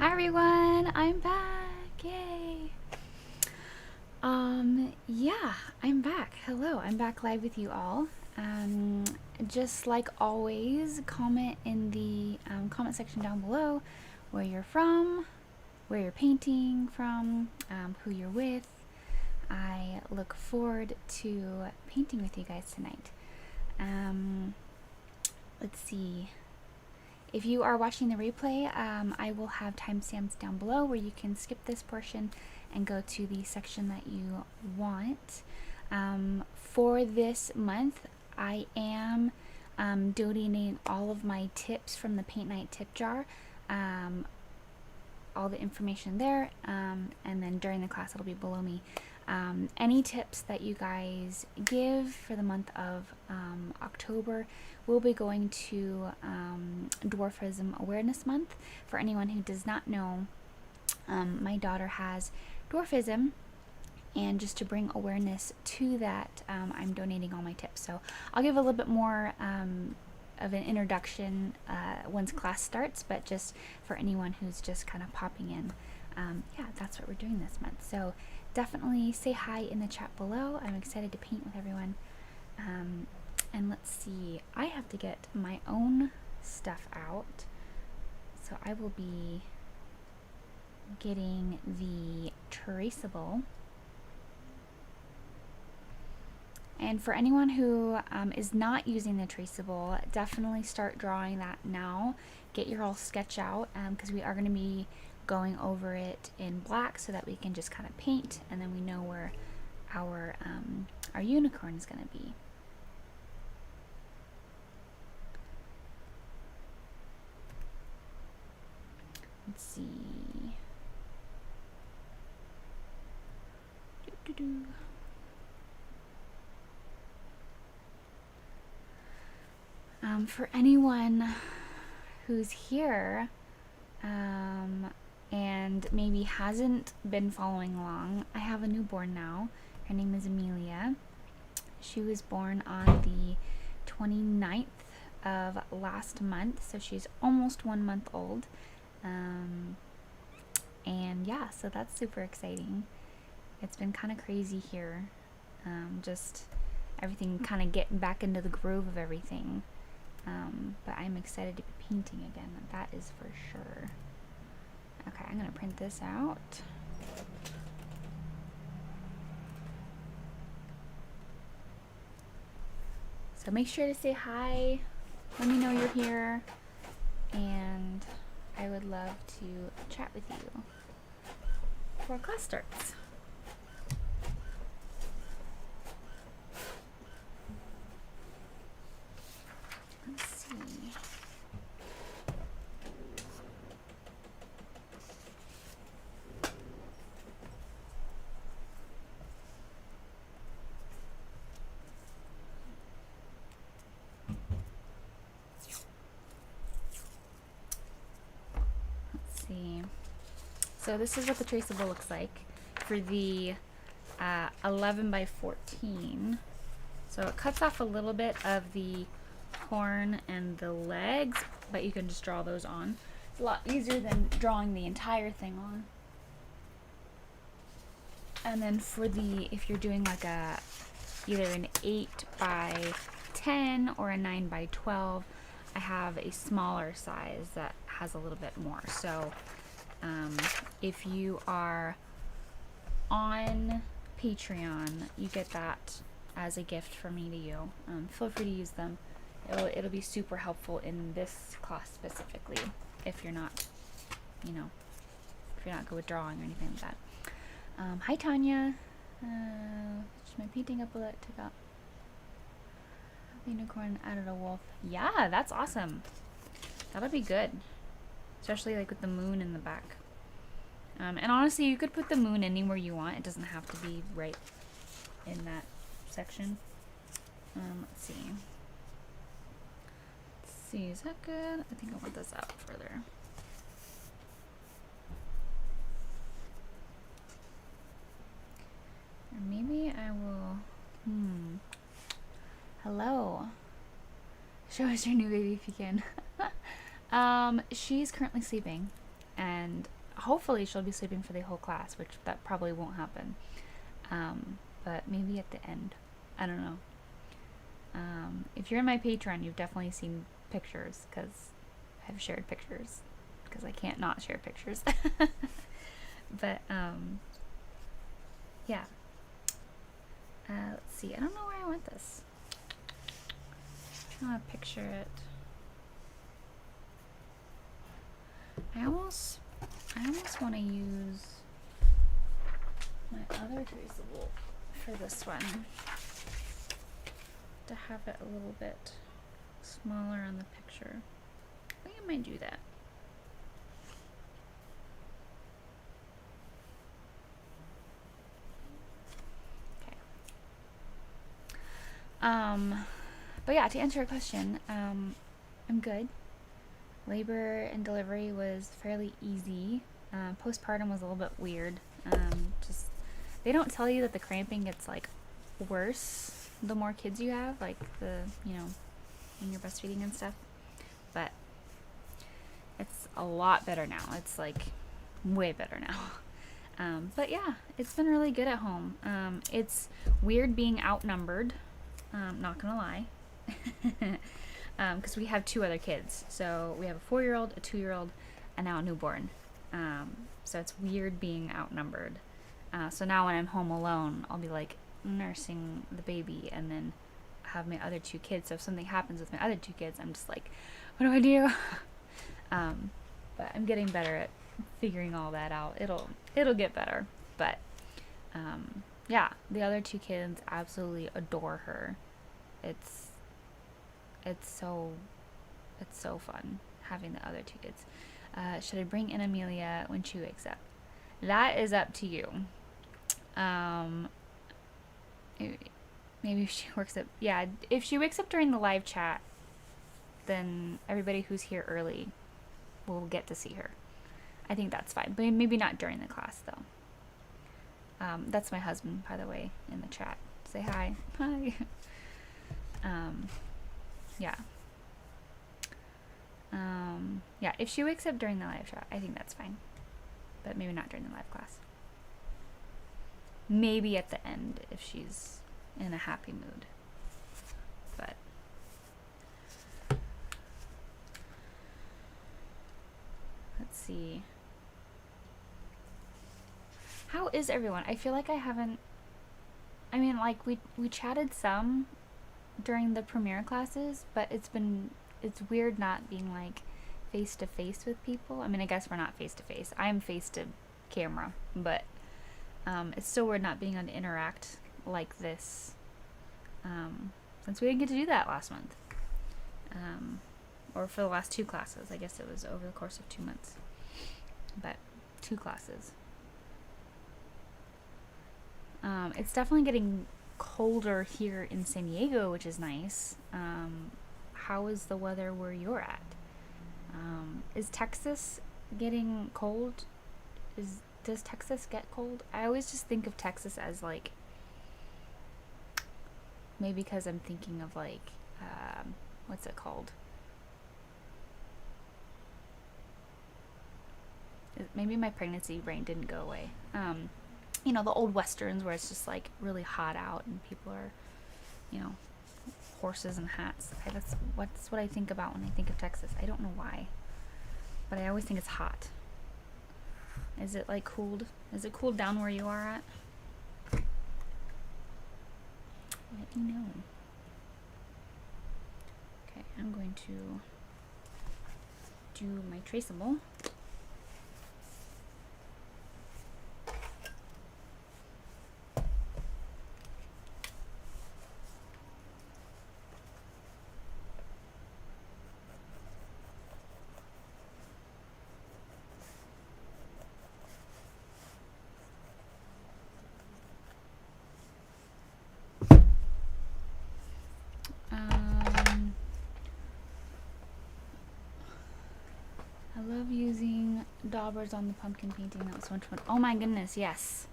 Hi everyone, I'm back. Yay. Yeah, I'm back. Hello, I'm back live with you all. Just like always, comment in the comment section down below where you're from, where you're painting from, who you're with. I look forward to painting with you guys tonight. Let's see. If you are watching the replay, I will have timestamps down below where you can skip this portion and go to the section that you want. For this month, I am donating all of my tips from the Paint Night tip jar, all the information there, and then during the class it'll be below me. Any tips that you guys give for the month of October will be going to Dwarfism Awareness Month. For anyone who does not know, my daughter has dwarfism, and just to bring awareness to that, I'm donating all my tips. So I'll give a little bit more of an introduction once class starts, but just for anyone who's just kind of popping in, yeah, that's what we're doing this month. So definitely say hi in the chat below. I'm excited to paint with everyone. And let's see, I have to get my own stuff out. So I will be getting the traceable. And for anyone who is not using the traceable, definitely start drawing that now. Get your whole sketch out, because we are going to be going over it in black so that we can just kind of paint, and then we know where our unicorn is going to be. Let's see. For anyone who's here and maybe hasn't been following along, I have a newborn now. Her name is Amelia. She was born on the 29th of last month, so she's almost 1 month old. And yeah, so that's super exciting. It's been kind of crazy here, just everything kind of getting back into the groove of everything. But I'm excited to be painting again, that is for sure. Okay, I'm gonna print this out. So make sure to say hi, let me know you're here, and I would love to chat with you before class starts. Let's see. So this is what the traceable looks like for the 11 by 14. So it cuts off a little bit of the horn and the legs, but you can just draw those on. It's a lot easier than drawing the entire thing on. And then for the, if you're doing like a either an 8 by 10 or a 9 by 12, I have a smaller size that has a little bit more. So if you are on Patreon, you get that as a gift from me to you. Feel free to use them. It'll be super helpful in this class specifically if you're not, you know, if you're not good with drawing or anything like that. Hi Tanya. Just my painting up a bit, took out unicorn, added a wolf. Yeah, that's awesome. That'll be good. Especially like with the moon in the back. And honestly, you could put the moon anywhere you want. It doesn't have to be right in that section. Let's see. Let's see, is that good? I think I want this out further. Or maybe I will, hello. Show us your new baby if you can. She's currently sleeping, and and hopefully she'll be sleeping for the whole class, which that probably won't happen. But maybe at the end. I don't know. If you're in my Patreon, you've definitely seen pictures, because I've shared pictures, because I can't not share pictures. But, yeah. Let's see. I don't know where I want this. I want to picture it. I almost want to use my other traceable for this one, to have it a little bit smaller on the picture. I think I might do that. Okay. But yeah, to answer your question, I'm good. Labor and delivery was fairly easy. Postpartum was a little bit weird. Just, they don't tell you that the cramping gets like worse the more kids you have, like the, you know, when you're breastfeeding and stuff. But it's a lot better now. It's like way better now. But yeah, it's been really good at home. It's weird being outnumbered, not gonna lie. Because we have 2 other kids. So we have a 4-year-old, a 2-year-old, and now a newborn. So it's weird being outnumbered. So now when I'm home alone, I'll be like nursing the baby and then have my other 2 kids. So if something happens with my other 2 kids, I'm just like, what do I do? But I'm getting better at figuring all that out. It'll get better. But yeah, the other 2 kids absolutely adore her. It's so fun having the other 2 kids. Should I bring in Amelia when she wakes up? That is up to you. Maybe if she wakes up, yeah, if she wakes up during the live chat, then everybody who's here early will get to see her. I think that's fine, but maybe not during the class though. That's my husband, by the way, in the chat. Say hi. Hi. Yeah. Yeah, if she wakes up during the live chat, I think that's fine. But maybe not during the live class. Maybe at the end if she's in a happy mood. But let's see. How is everyone? I feel like I haven't, I mean, like we chatted some during the premiere classes, but it's weird not being like face to face with people. I mean, I guess we're not face to face. I'm face to camera, but it's still weird not being able to interact like this, since we didn't get to do that last month, or for the last 2 classes. I guess it was over the course of 2 months, but 2 classes. It's definitely getting colder here in San Diego, which is nice. How is the weather where you're at? Is Texas getting cold? Does Texas get cold? I always just think of Texas as like, maybe because I'm thinking of like, what's it called? Maybe my pregnancy brain didn't go away. You know, the old westerns where it's just like really hot out and people are, you know, horses and hats. That's what I think about when I think of Texas. I don't know why, but I always think it's hot. Is it like cooled? Is it cooled down where you are at? Let me know. Okay, I'm going to do my traceable. I love using daubers on the pumpkin painting. That was so much fun. Oh my goodness, yes.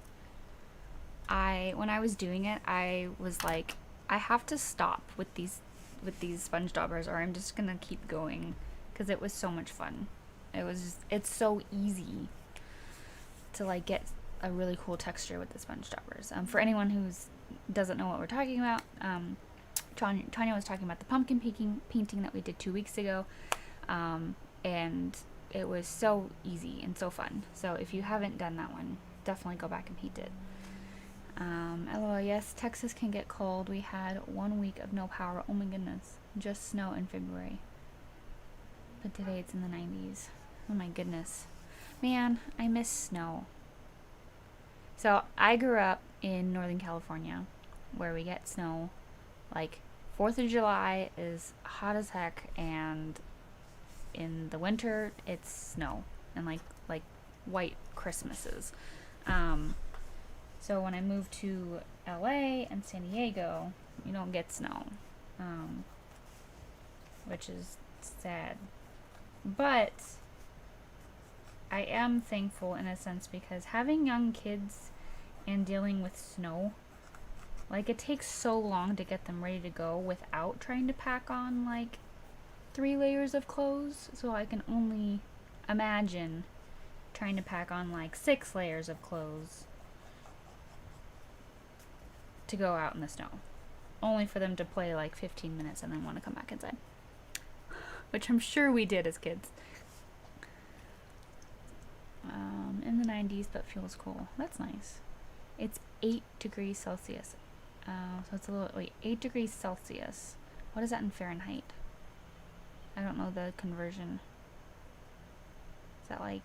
When I was doing it, I was like, I have to stop with these sponge daubers, or I'm just gonna keep going, because it was so much fun. It's so easy to like get a really cool texture with the sponge daubers. For anyone who doesn't know what we're talking about, Tanya was talking about the pumpkin painting that we did 2 weeks ago, and it was so easy and so fun. So if you haven't done that one, definitely go back and paint it. LOL, yes, Texas can get cold. We had 1 week of no power. Oh my goodness. Just snow in February. But today it's in the 90s. Oh my goodness. Man, I miss snow. So I grew up in Northern California, where we get snow. Like 4th of July is hot as heck, and in the winter it's snow and like white Christmases. So when I moved to LA and San Diego, you don't get snow, which is sad. But I am thankful in a sense, because having young kids and dealing with snow, like, it takes so long to get them ready to go without trying to pack on like 3 layers of clothes. So I can only imagine trying to pack on like 6 layers of clothes to go out in the snow, only for them to play like 15 minutes and then want to come back inside, which I'm sure we did as kids. In the 90s, but feels cool. That's nice. It's 8 degrees Celsius. So it's a little, 8 degrees Celsius. What is that in Fahrenheit? I don't know the conversion. Is that like,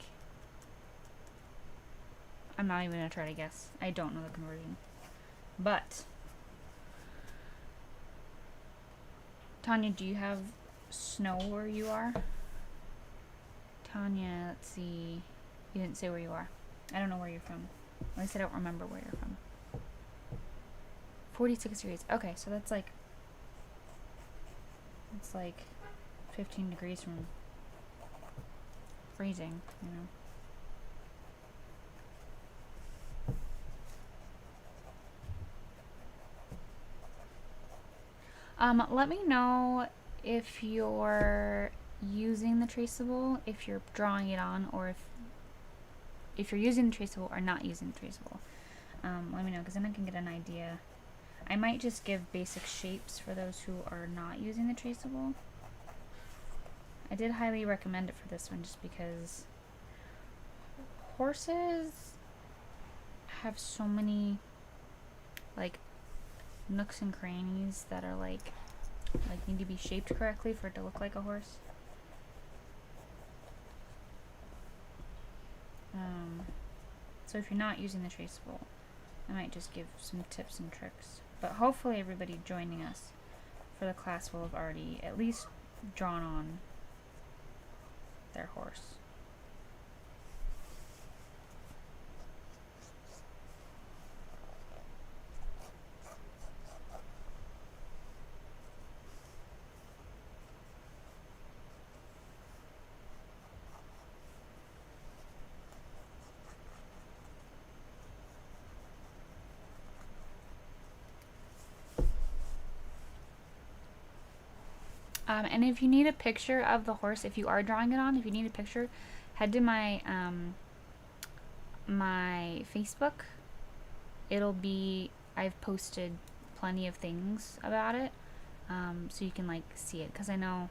I'm not even gonna try to guess. I don't know the conversion. But Tanya, do you have snow where you are? Tanya, let's see. You didn't say where you are. I don't know where you're from. At least I don't remember where you're from. 46 degrees. Okay, so that's like, it's like 15 degrees from freezing, you know. Let me know if you're using the traceable, if you're drawing it on, or if you're using the traceable or not using the traceable. Let me know, because then I can get an idea. I might just give basic shapes for those who are not using the traceable. I did highly recommend it for this one, just because horses have so many like nooks and crannies that are like need to be shaped correctly for it to look like a horse. So if you're not using the traceable, I might just give some tips and tricks. But hopefully everybody joining us for the class will have already at least drawn on their horse. And if you need a picture of the horse, if you are drawing it on, if you need a picture, head to my my Facebook. It'll be, I've posted plenty of things about it, so you can like see it, because I know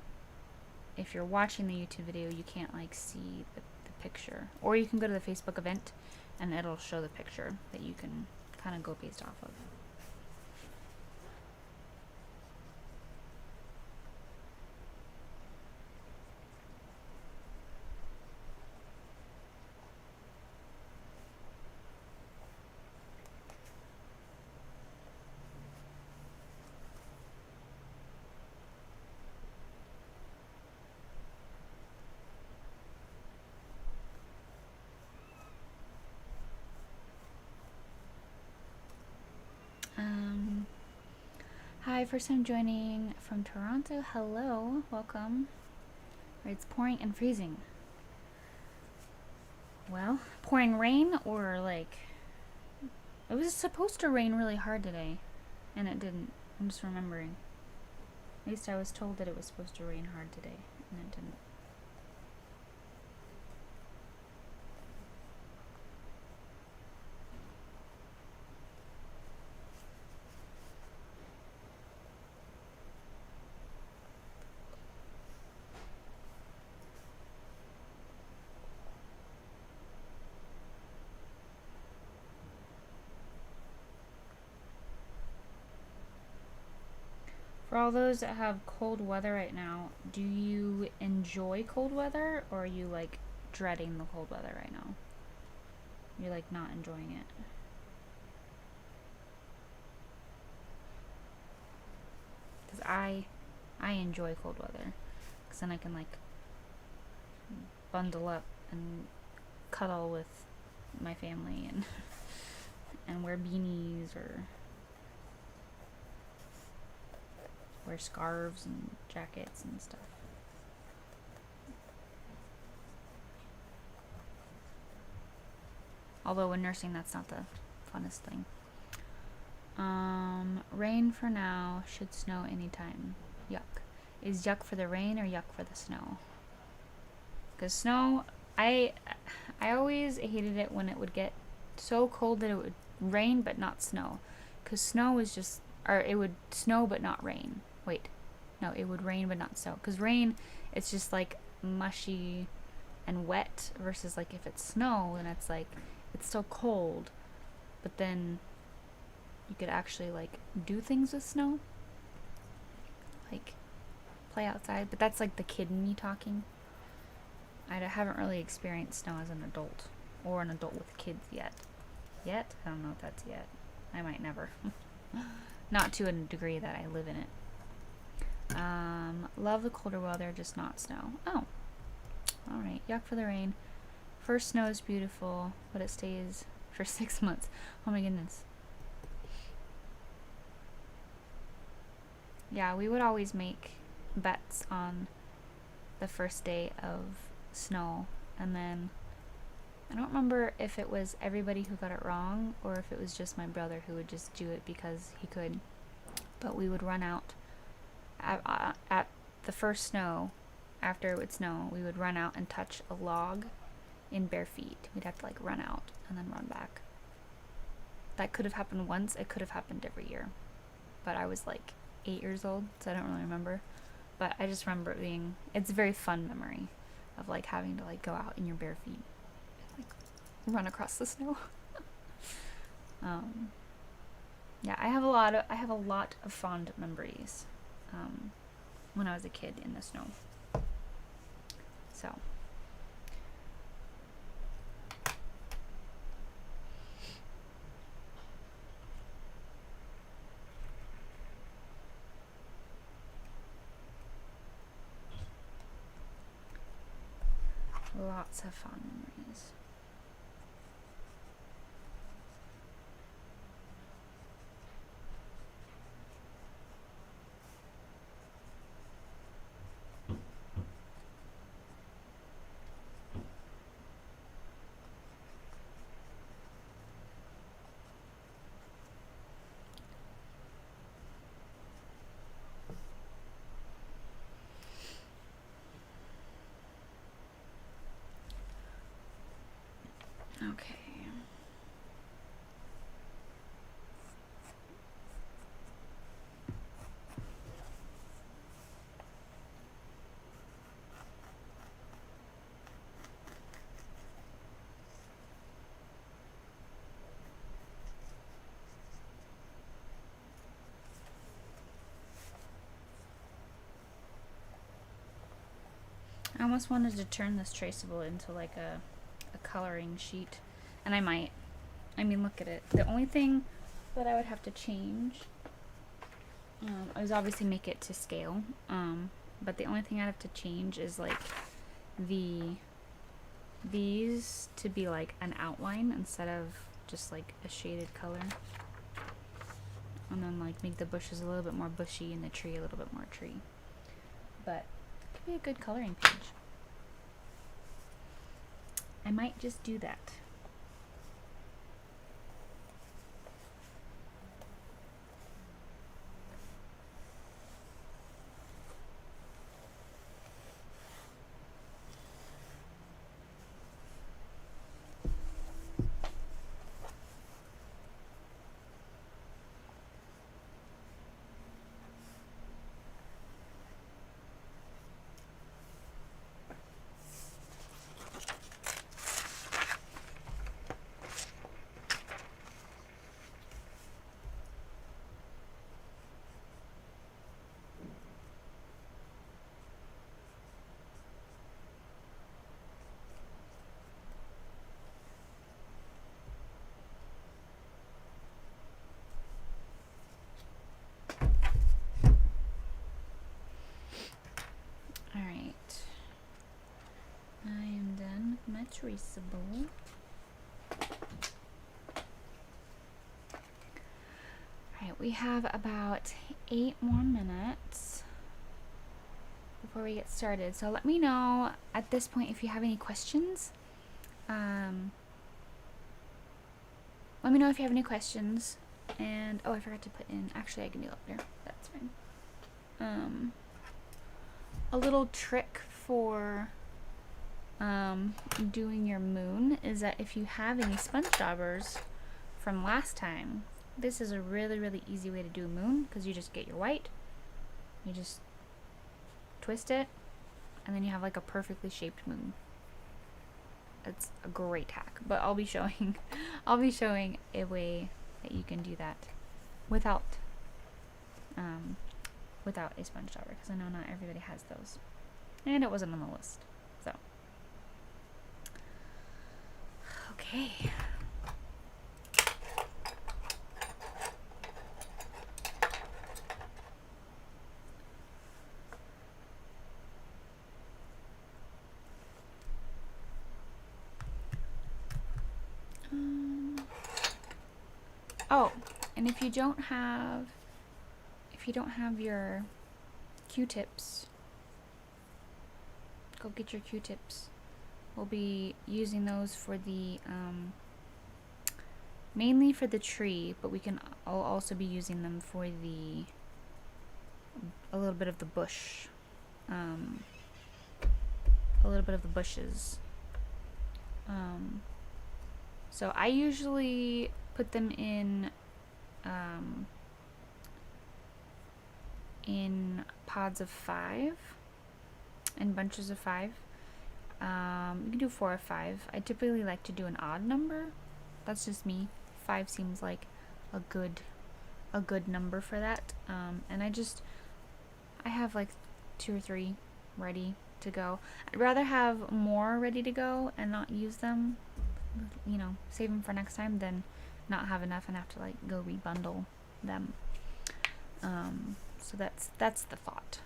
if you're watching the YouTube video, you can't like see the picture, or you can go to the Facebook event and it'll show the picture that you can kind of go based off of. Hi, first time joining from Toronto. Hello, welcome. It's pouring and freezing. Well, pouring rain, or like, it was supposed to rain really hard today, and it didn't. I'm just remembering. At least I was told that it was supposed to rain hard today, and it didn't. For all those that have cold weather right now, do you enjoy cold weather, or are you like dreading the cold weather right now? You're like not enjoying it. Because I enjoy cold weather, because then I can like bundle up and cuddle with my family and wear beanies or wear scarves and jackets and stuff. Although when nursing, that's not the funnest thing. Rain for now, should snow anytime. Yuck. Is yuck for the rain or yuck for the snow? Because snow, I always hated it when it would get so cold that it would rain but not snow. Because snow is just, or it would snow but not rain. Wait, no, it would rain but not snow. Because rain, it's just like mushy and wet, versus like if it's snow, then it's like, it's still cold, but then you could actually like do things with snow, like play outside. But that's like the kid in me talking. I haven't really experienced snow as an adult, or an adult with kids yet. I don't know if that's yet. I might never. Not to a degree that I live in it. Love the colder weather, just not snow. Oh, alright. Yuck for the rain. First snow is beautiful, but it stays for 6 months. Oh my goodness. Yeah, we would always make bets on the first day of snow, and then I don't remember if it was everybody who got it wrong or if it was just my brother who would just do it because he could. But we would run out at the first snow. After it would snow, we would run out and touch a log in bare feet. We'd have to like run out and then run back. That could have happened once. It could have happened every year. But I was like 8 years old, so I don't really remember. But I just remember it being, it's a very fun memory of like having to like go out in your bare feet and like run across the snow. Yeah, I have a lot of fond memories when I was a kid in the snow. So lots of fond memories. Okay. I almost wanted to turn this traceable into like a coloring sheet, and I might. I mean, look at it. The only thing that I would have to change is obviously make it to scale, but the only thing I'd have to change is like these to be like an outline instead of just like a shaded color, and then like make the bushes a little bit more bushy and the tree a little bit more tree. But it could be a good coloring page. I might just do that. traceable. Alright, we have about 8 more minutes before we get started. So let me know at this point if you have any questions. Let me know if you have any questions. And oh, I forgot to put in, actually I can do it later, that's fine. A little trick for doing your moon is that if you have any sponge daubers from last time, this is a really easy way to do a moon, because you just get your white, you just twist it, and then you have like a perfectly shaped moon. It's a great hack, but I'll be showing a way that you can do that without a sponge dauber, because I know not everybody has those, and it wasn't on the list. So okay. Oh, and if you don't have your Q-tips, go get your Q-tips. We'll be using those for the mainly for the tree, but I'll also be using them for a little bit of the bush, a little bit of the bushes. So I usually put them in pods of 5 and bunches of 5. You can do 4 or 5. I typically like to do an odd number. That's just me. 5 seems like a good number for that. And I have like 2 or 3 ready to go. I'd rather have more ready to go and not use them, you know, save them for next time, than not have enough and have to like go rebundle them. So that's the thought.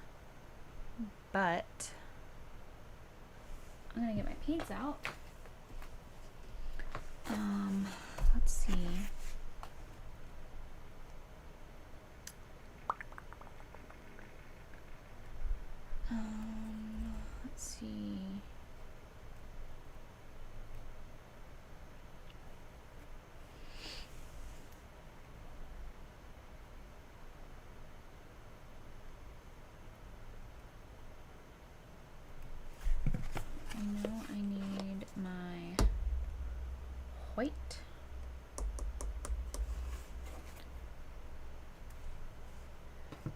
But I'm gonna get my paints out. Let's see. Let's see. I know I need my white.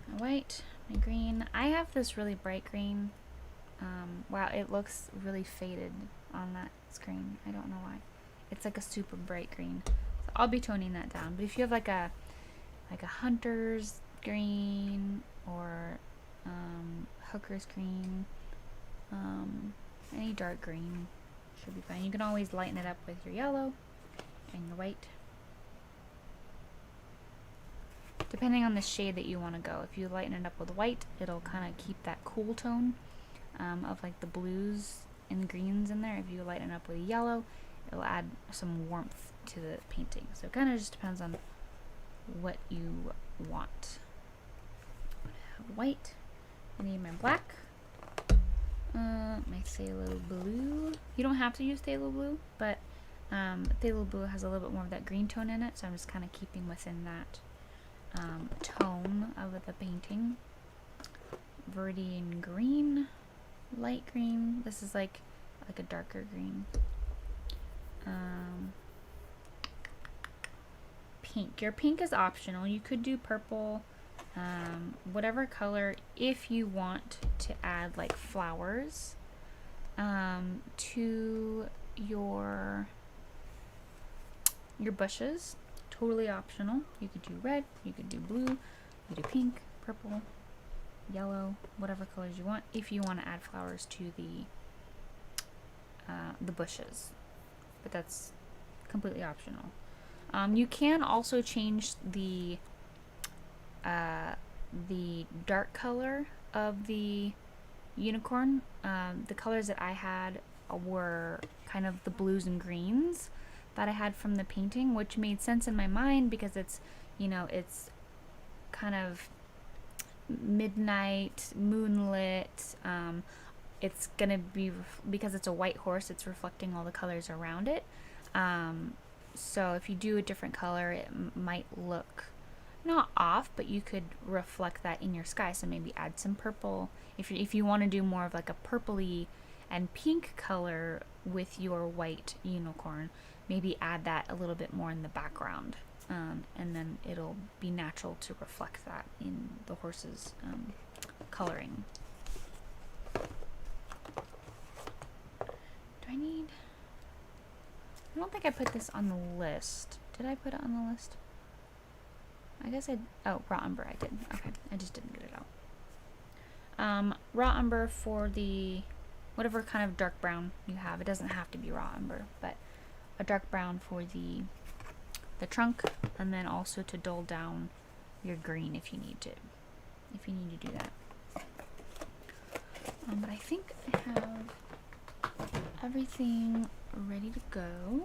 My white, my green. I have this really bright green. Wow, it looks really faded on that screen. I don't know why. It's like a super bright green. So I'll be toning that down. But if you have like a hunter's green or hooker's green, any dark green should be fine. You can always lighten it up with your yellow and your white, depending on the shade that you want to go. If you lighten it up with white, it'll kind of keep that cool tone of like the blues and greens in there. If you lighten it up with yellow, it'll add some warmth to the painting. So it kind of just depends on what you want. I have white. I need my black. My Phthlalo Blue. You don't have to use Phthlalo Blue, but Phthlalo Blue has a little bit more of that green tone in it, so I'm just kind of keeping within that tone of the painting. Viridian green, light green. This is like a darker green. Pink. Your pink is optional. You could do purple. Whatever color, if you want to add like flowers to your bushes, totally optional. You could do red, you could do blue, you could do pink, purple, yellow, whatever colors you want, if you want to add flowers to the bushes, but that's completely optional. You can also change the dark color of the unicorn. The colors that I had were kind of the blues and greens that I had from the painting, which made sense in my mind because it's, you know, it's kind of midnight, moonlit. It's gonna be, because it's a white horse, it's reflecting all the colors around it. So if you do a different color, it might look not off, but you could reflect that in your sky. So maybe add some purple. If you want to do more of like a purpley and pink color with your white unicorn, maybe add that a little bit more in the background. And then it'll be natural to reflect that in the horse's coloring. I don't think I put this on the list. Did I put it on the list? I guess oh, raw umber I did. Okay, I just didn't get it out. Raw umber for the, whatever kind of dark brown you have. It doesn't have to be raw umber, but a dark brown for the trunk, and then also to dull down your green if you need to do that. But I think I have everything ready to go.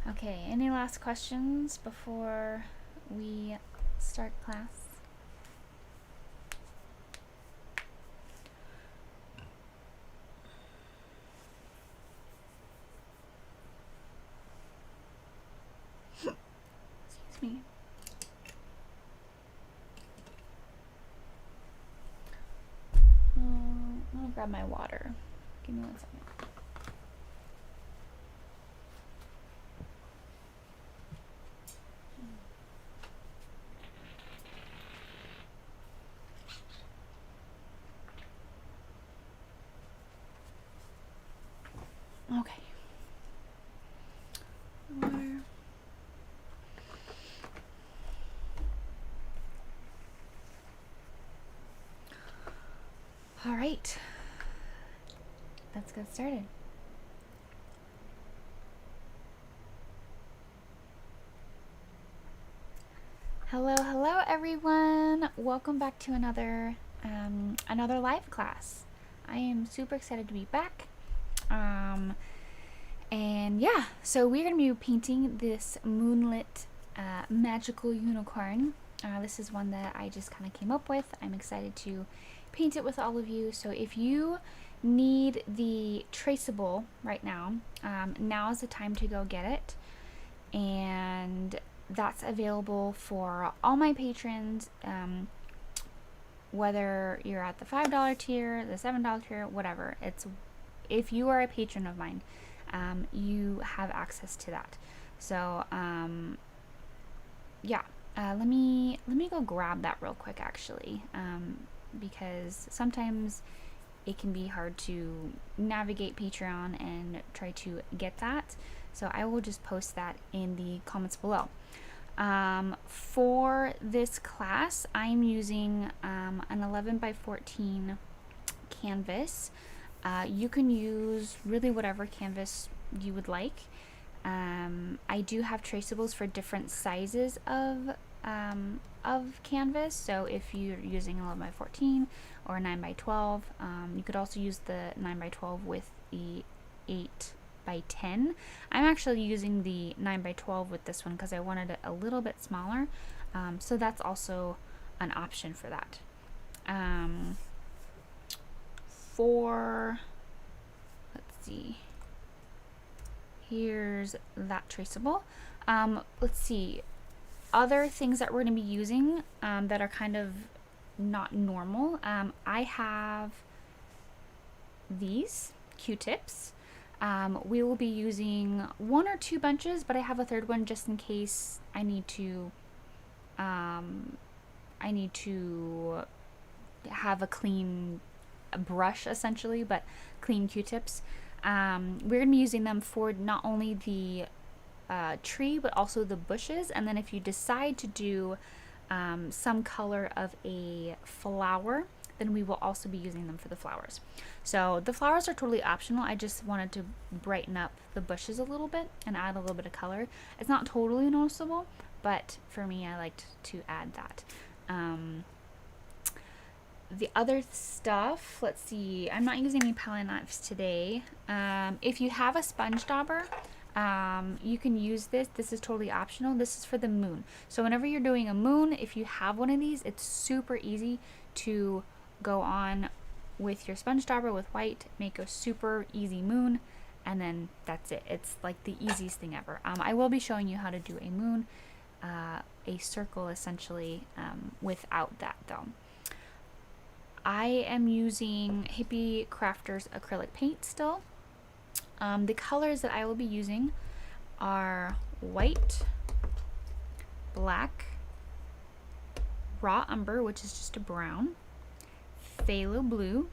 Okay, any last questions before we start class? Excuse me. I'm gonna grab my water. Give me 1 second. Okay. All right. Let's get started. Hello everyone. Welcome back to another live class. I am super excited to be back. And yeah, so we're going to be painting this Moonlit magical unicorn. This is one that I just kind of came up with. I'm excited to paint it with all of you. So if you need the traceable right now, now is the time to go get it. And that's available for all my patrons, whether you're at the $5 tier, the $7 tier, whatever. If you are a patron of mine, you have access to that. So yeah, let me go grab that real quick actually, because sometimes it can be hard to navigate Patreon and try to get that. So I will just post that in the comments below. For this class, I'm using an 11 by 14 canvas. You can use really whatever canvas you would like. I do have traceables for different sizes of canvas. So if you're using 11 by 14 or 9 by 12, you could also use the 9 by 12 with the 8 by 10. I'm actually using the 9 by 12 with this one because I wanted it a little bit smaller. So that's also an option for that. Let's see, here's that traceable. Let's see, other things that we're going to be using that are kind of not normal. I have these Q-tips. We will be using 1 or 2 bunches, but I have a third one just in case I need to have a clean brush essentially, but clean Q-tips. We're going to be using them for not only the tree, but also the bushes. And then if you decide to do some color of a flower, then we will also be using them for the flowers. So the flowers are totally optional. I just wanted to brighten up the bushes a little bit and add a little bit of color. It's not totally noticeable, but for me, I liked to add that. The other stuff, let's see, I'm not using any palette knives today. If you have a sponge dauber, you can use this. This is totally optional. This is for the moon. So whenever you're doing a moon, if you have one of these, it's super easy to go on with your sponge dauber with white, make a super easy moon, and then that's it. It's like the easiest thing ever. I will be showing you how to do a moon, a circle essentially, without that though. I am using Hippie Crafters acrylic paint still. The colors that I will be using are white, black, raw umber, which is just a brown, phthalo blue,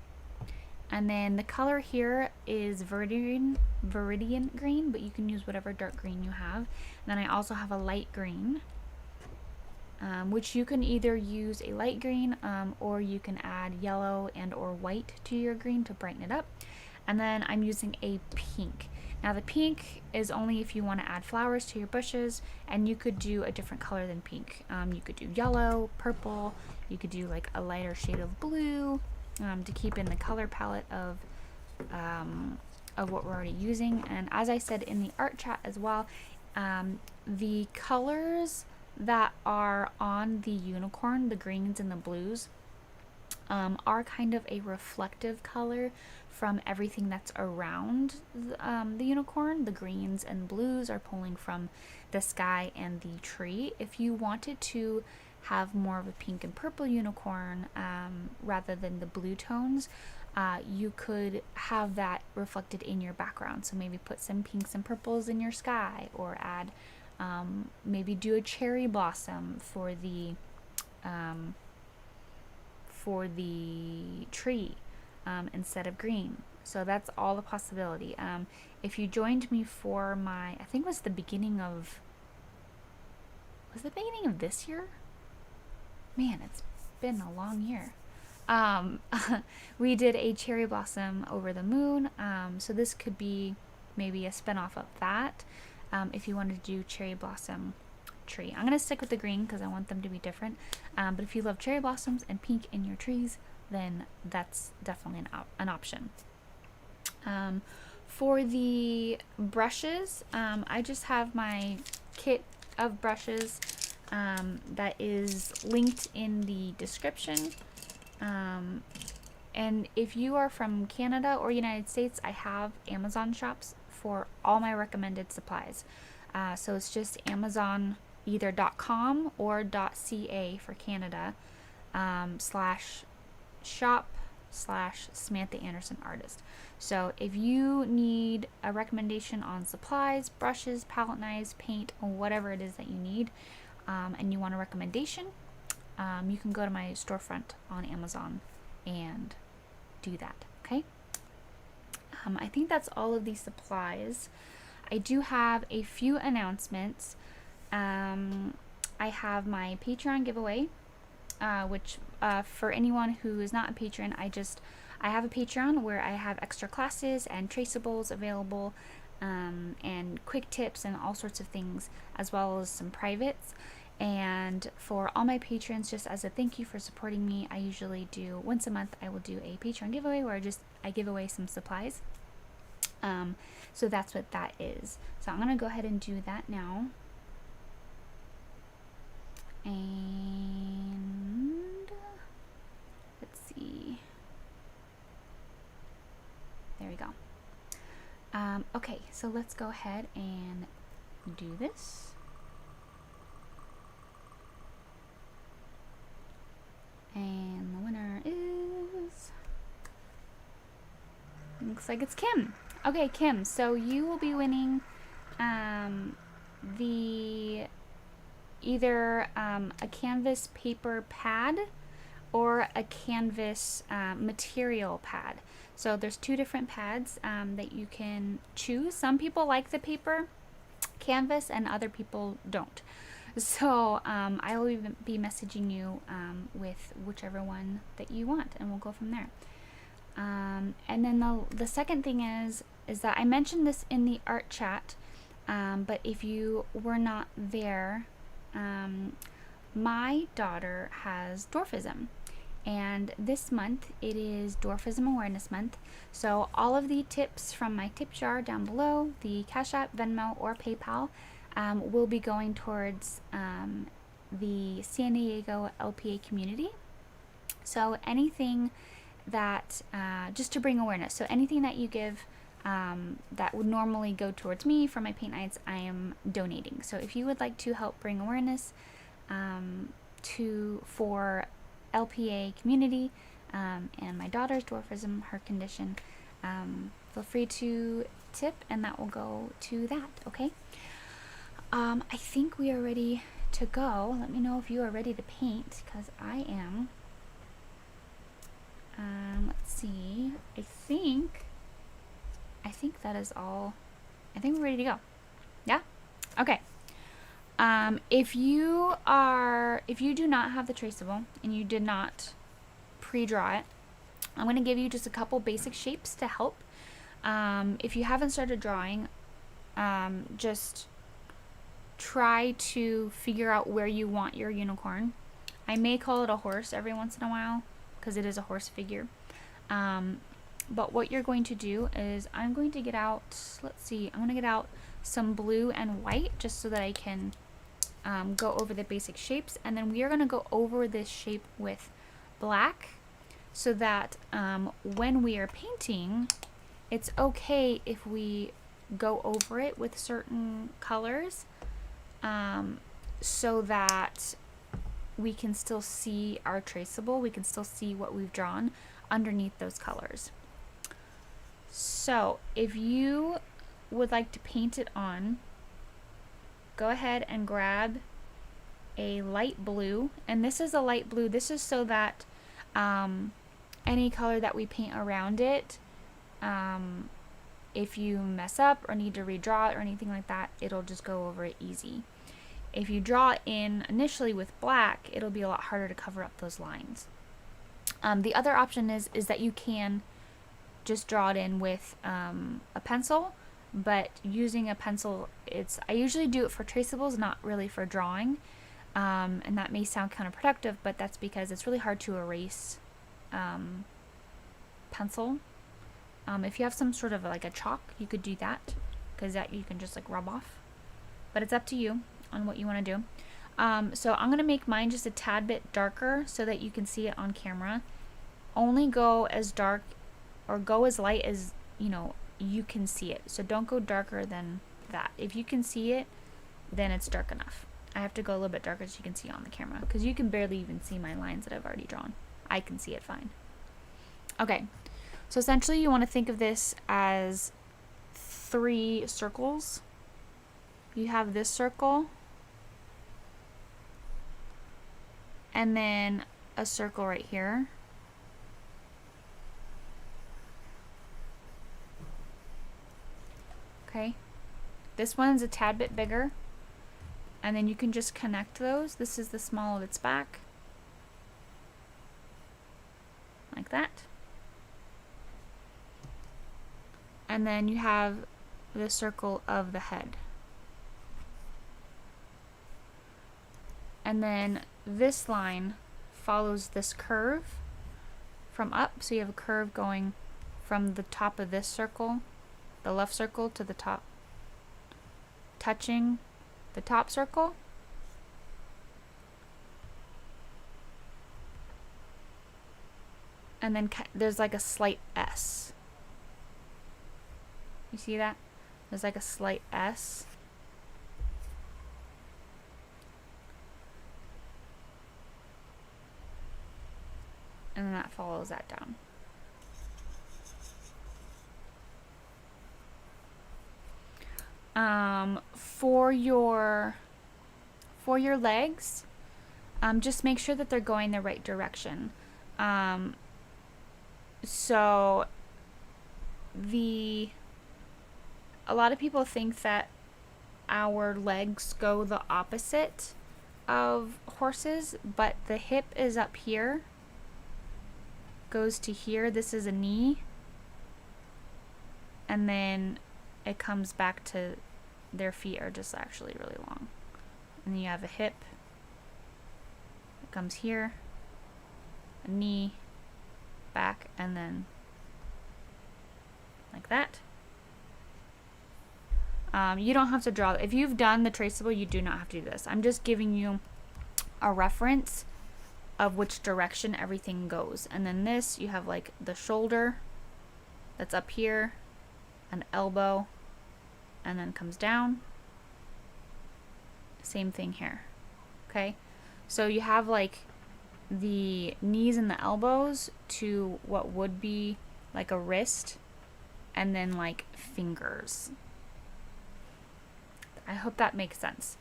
and then the color here is Viridian green, but you can use whatever dark green you have. And then I also have a light green, which you can either use a light green or you can add yellow and or white to your green to brighten it up. And then I'm using a pink. Now the pink is only if you want to add flowers to your bushes, and you could do a different color than pink. You could do yellow, purple, you could do like a lighter shade of blue to keep in the color palette of what we're already using. And as I said in the art chat as well, the colors that are on the unicorn, the greens and the blues, are kind of a reflective color from everything that's around the unicorn. The greens and blues are pulling from the sky and the tree. If you wanted to have more of a pink and purple unicorn rather than the blue tones, you could have that reflected in your background. So maybe put some pinks and purples in your sky, or add maybe do a cherry blossom for the tree instead of green. So that's all a possibility. If you joined me for my, I think it was the beginning of this year? Man, it's been a long year. We did a cherry blossom over the moon. So this could be maybe a spin-off of that. If you wanted to do cherry blossom tree. I'm going to stick with the green because I want them to be different. But if you love cherry blossoms and pink in your trees, then that's definitely an option. For the brushes, I just have my kit of brushes that is linked in the description. And if you are from Canada or United States, I have Amazon shops for all my recommended supplies. So it's just Amazon, either .com or .ca for Canada, /shop/SamanthaAndersonArtist. So if you need a recommendation on supplies, brushes, palette knives, paint, or whatever it is that you need, and you want a recommendation, you can go to my storefront on Amazon and do that. Okay. I think that's all of these supplies. I do have a few announcements. I have my Patreon giveaway, which for anyone who is not a patron, I have a Patreon where I have extra classes and traceables available, and quick tips and all sorts of things, as well as some privates. And for all my patrons, just as a thank you for supporting me, I usually do once a month, I will do a Patreon giveaway where I give away some supplies. So that's what that is. So I'm going to go ahead and do that now. And let's see. There we go. Okay, so let's go ahead and do this. And the winner is, looks like it's Kim. Okay, Kim, so you will be winning either a canvas paper pad or a canvas material pad. So there's two different pads that you can choose. Some people like the paper, canvas and other people don't. So I will be messaging you with whichever one that you want, and we'll go from there. And then the second thing is that I mentioned this in the art chat, but if you were not there, my daughter has dwarfism, and this month it is Dwarfism Awareness Month. So all of the tips from my tip jar down below, the CashApp, Venmo, or PayPal, will be going towards the San Diego LPA community. So anything that, just to bring awareness, so anything that you give that would normally go towards me for my paint nights, I am donating. So if you would like to help bring awareness for LPA community and my daughter's dwarfism, her condition, feel free to tip, and that will go to that. Okay. I think we are ready to go. Let me know if you are ready to paint, because I am. Let's see. I think that is all. I think we're ready to go. Yeah? Okay. If you do not have the traceable and you did not pre-draw it, I'm going to give you just a couple basic shapes to help. If you haven't started drawing, just try to figure out where you want your unicorn. I may call it a horse every once in a while because it is a horse figure. But what you're going to do is I'm going to get out, let's see, I'm going to get out some blue and white just so that I can go over the basic shapes, and then we are going to go over this shape with black so that when we are painting, it's okay if we go over it with certain colors, so that we can still see our traceable, we can still see what we've drawn underneath those colors. So if you would like to paint it on, go ahead and grab a light blue, and this is a light blue. This is so that any color that we paint around it, if you mess up or need to redraw it or anything like that, it'll just go over it easy. If you draw in initially with black, it'll be a lot harder to cover up those lines. The other option is that you can just draw it in with a pencil, but using a pencil, I usually do it for traceables, not really for drawing, and that may sound counterproductive, but that's because it's really hard to erase pencil. If you have some sort of like a chalk, you could do that, because that you can just like rub off, but it's up to you on what you want to do. So I'm going to make mine just a tad bit darker so that you can see it on camera. Only go as dark or go as light as you can see it. So don't go darker than that. If you can see it, then it's dark enough. I have to go a little bit darker so you can see on the camera, because you can barely even see my lines that I've already drawn. I can see it fine. Okay, so essentially you want to think of this as 3 circles. You have this circle, and then a circle right here. Okay, this one's a tad bit bigger, and then you can just connect those. This is the small of its back, like that. And then you have the circle of the head. And then this line follows this curve from up, so you have a curve going from the top of this circle, the left circle, to the top, touching the top circle. And then there's like a slight S. You see that? There's like a slight S. And then that follows that down. For your legs, just make sure that they're going the right direction. So a lot of people think that our legs go the opposite of horses, but the hip is up here, goes to here. This is a knee, and then it comes back to their feet are just actually really long. And then you have a hip, it comes here, a knee, back, and then like that. You don't have to draw. If you've done the traceable, you do not have to do this. I'm just giving you a reference of which direction everything goes. And then this, you have like the shoulder that's up here, an elbow, and then comes down. Same thing here. Okay? So you have like the knees and the elbows to what would be like a wrist, and then like fingers. I hope that makes sense.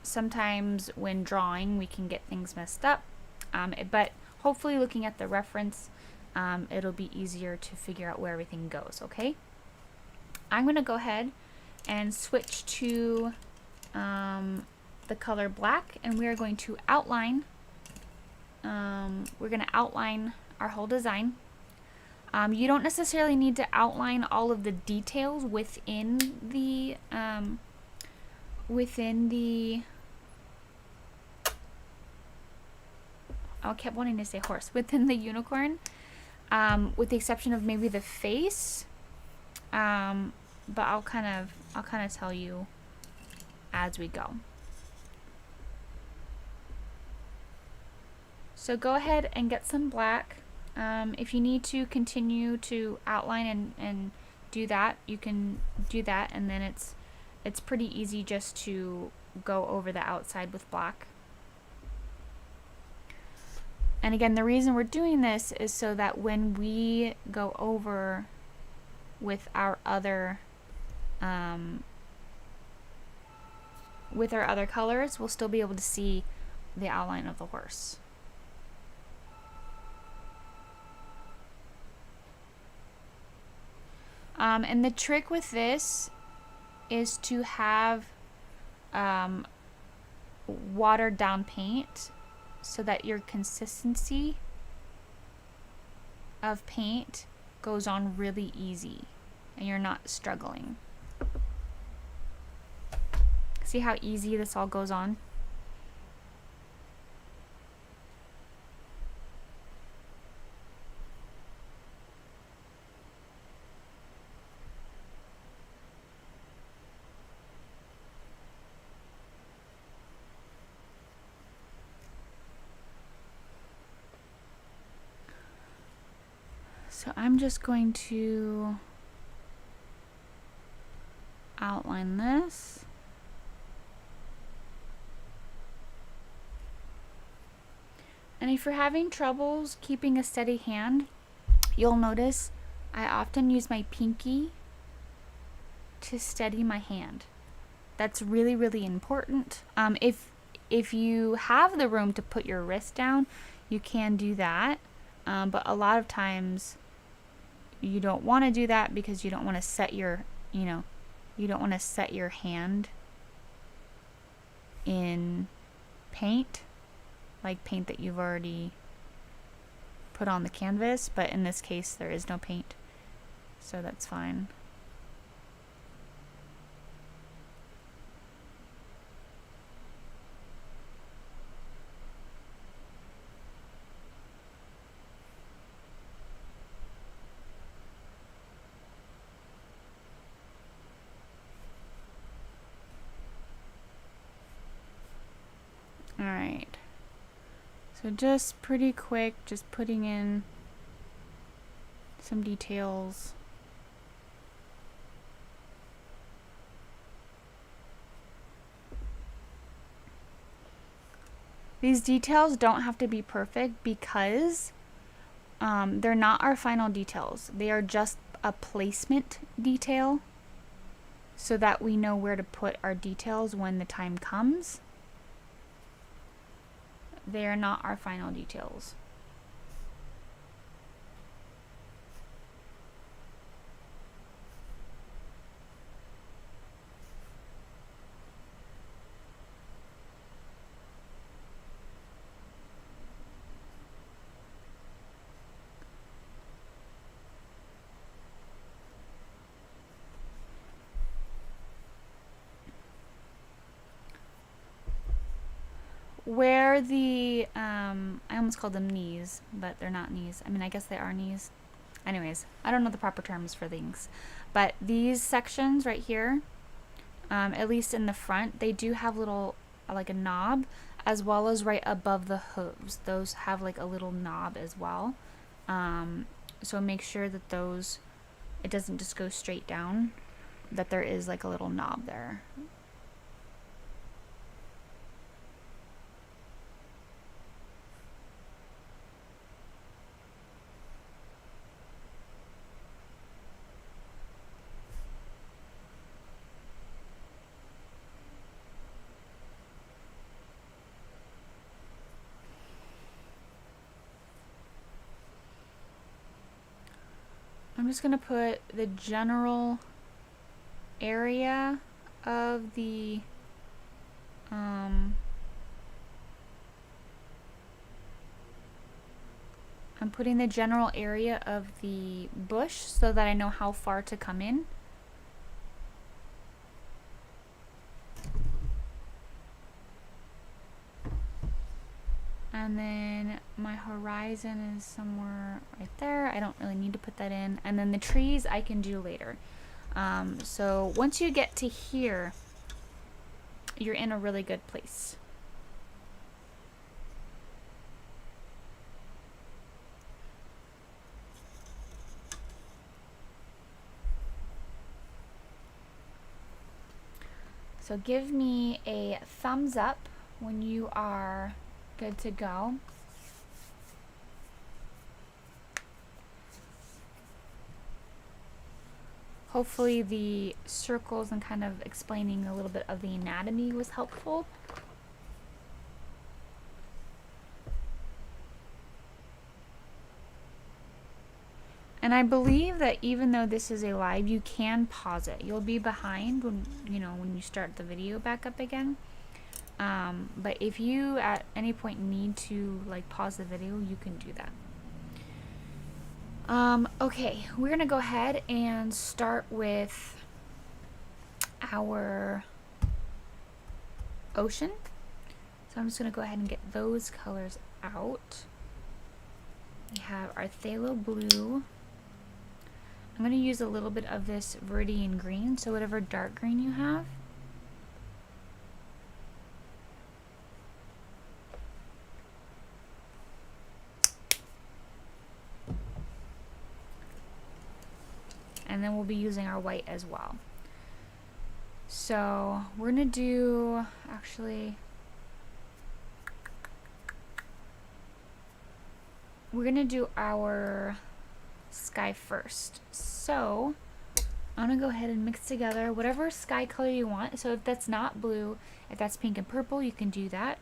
Sometimes when drawing we can get things messed up, but hopefully looking at the reference, it'll be easier to figure out where everything goes. Okay, I'm gonna go ahead and switch to the color black, and we are going to outline. We're gonna outline our whole design. You don't necessarily need to outline all of the details within the I kept wanting to say horse, within the unicorn, with the exception of maybe the face, but I'll kind of tell you as we go. So go ahead and get some black. If you need to continue to outline and do that, you can do that, and then it's pretty easy just to go over the outside with black. And again, the reason we're doing this is so that when we go over with our other colors, we'll still be able to see the outline of the horse. And the trick with this is to have watered down paint so that your consistency of paint goes on really easy and you're not struggling. See how easy this all goes on? So I'm just going to outline this. And if you're having troubles keeping a steady hand, you'll notice I often use my pinky to steady my hand. That's really, really important. If you have the room to put your wrist down, you can do that. But a lot of times you don't want to do that because you don't want to set your, you don't want to set your hand in paint, like paint that you've already put on the canvas. But in this case, there is no paint, so that's fine. Alright, so just pretty quick, just putting in some details. These details don't have to be perfect because they're not our final details. They are just a placement detail so that we know where to put our details when the time comes. They are not our final details. where the, I almost called them knees, but they're not knees. I mean, I guess they are knees. Anyways, I don't know the proper terms for things. But these sections right here, at least in the front, they do have little, like a knob, as well as right above the hooves. Those have like a little knob as well. So make sure that those, it doesn't just go straight down, that there is like a little knob there. I'm just gonna put the general area of the I'm putting the general area of the bush so that I know how far to come in. And then my horizon is somewhere right there. I don't really need to put that in. And then the trees I can do later. So once you get to here, you're in a really good place. So give me a thumbs up when you are good to go. Hopefully the circles and kind of explaining a little bit of the anatomy was helpful. And I believe that even though this is a live, you can pause it. You'll be behind when you start the video back up again. But if you at any point need to like pause the video, you can do that. Okay, we're gonna go ahead and start with our ocean. So I'm just gonna go ahead and get those colors out. We have our Phthlalo Blue. I'm gonna use a little bit of this Viridian green, so whatever dark green you have. And then we'll be using our white as well. So we're gonna do, actually, we're gonna do our sky first. So I'm gonna go ahead and mix together whatever sky color you want. So if that's not blue, if that's pink and purple, you can do that.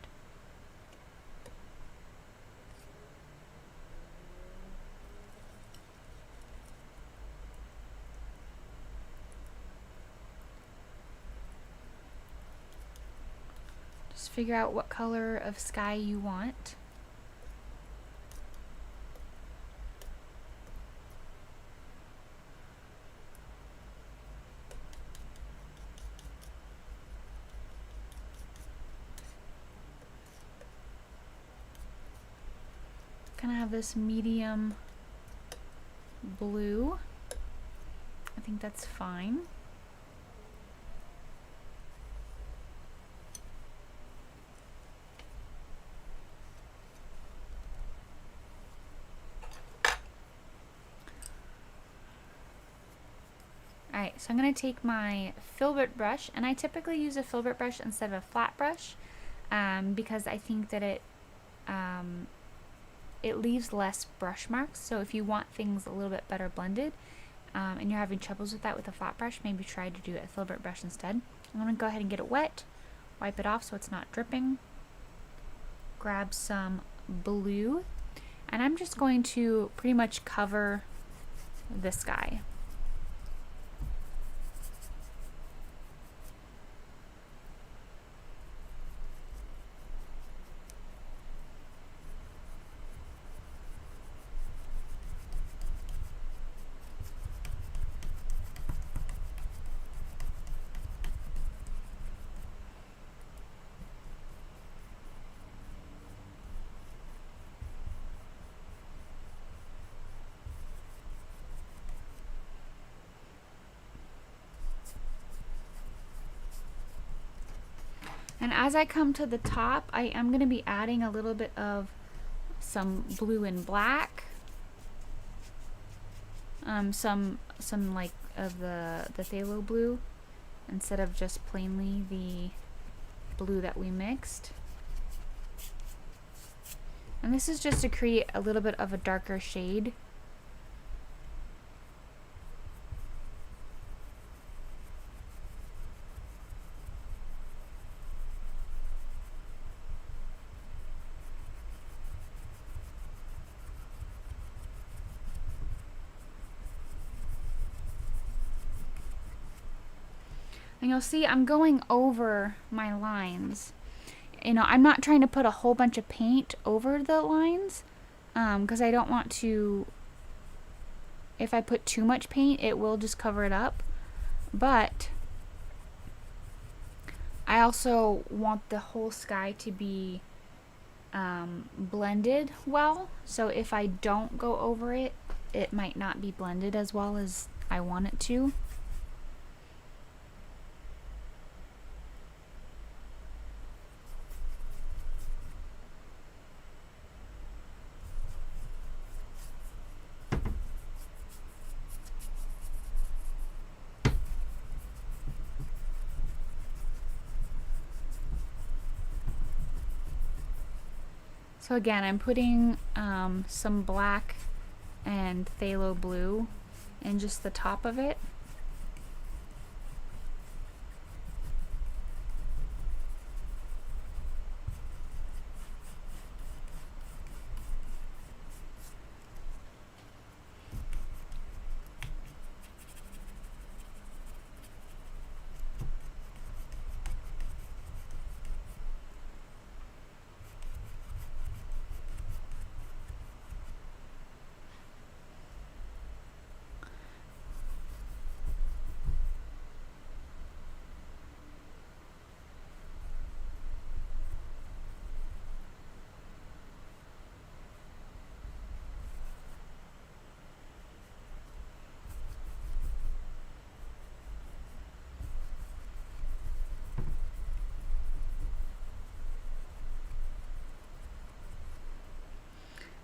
Just figure out what color of sky you want. Kind of have this medium blue. I think that's fine. Alright, so I'm going to take my filbert brush, and I typically use a filbert brush instead of a flat brush because I think that it leaves less brush marks. So if you want things a little bit better blended and you're having troubles with that with a flat brush, maybe try to do a filbert brush instead. I'm going to go ahead and get it wet, wipe it off so it's not dripping, grab some blue, and I'm just going to pretty much cover the sky. And as I come to the top, I am going to be adding a little bit of some blue and black. Some like of the Phthlalo Blue instead of just plainly the blue that we mixed. And this is just to create a little bit of a darker shade. And you'll see I'm going over my lines. You know, I'm not trying to put a whole bunch of paint over the lines because I don't want to, if I put too much paint, it will just cover it up. But I also want the whole sky to be blended well. So if I don't go over it, it might not be blended as well as I want it to. So again, I'm putting some black and Phthlalo Blue in just the top of it.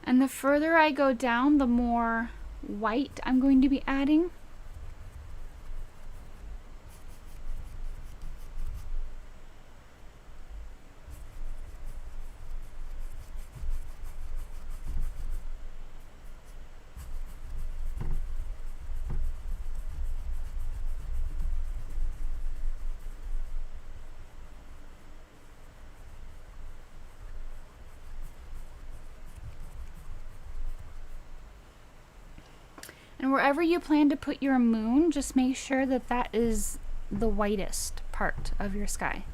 And the further I go down, the more white I'm going to be adding. And wherever you plan to put your moon, just make sure that that is the whitest part of your sky.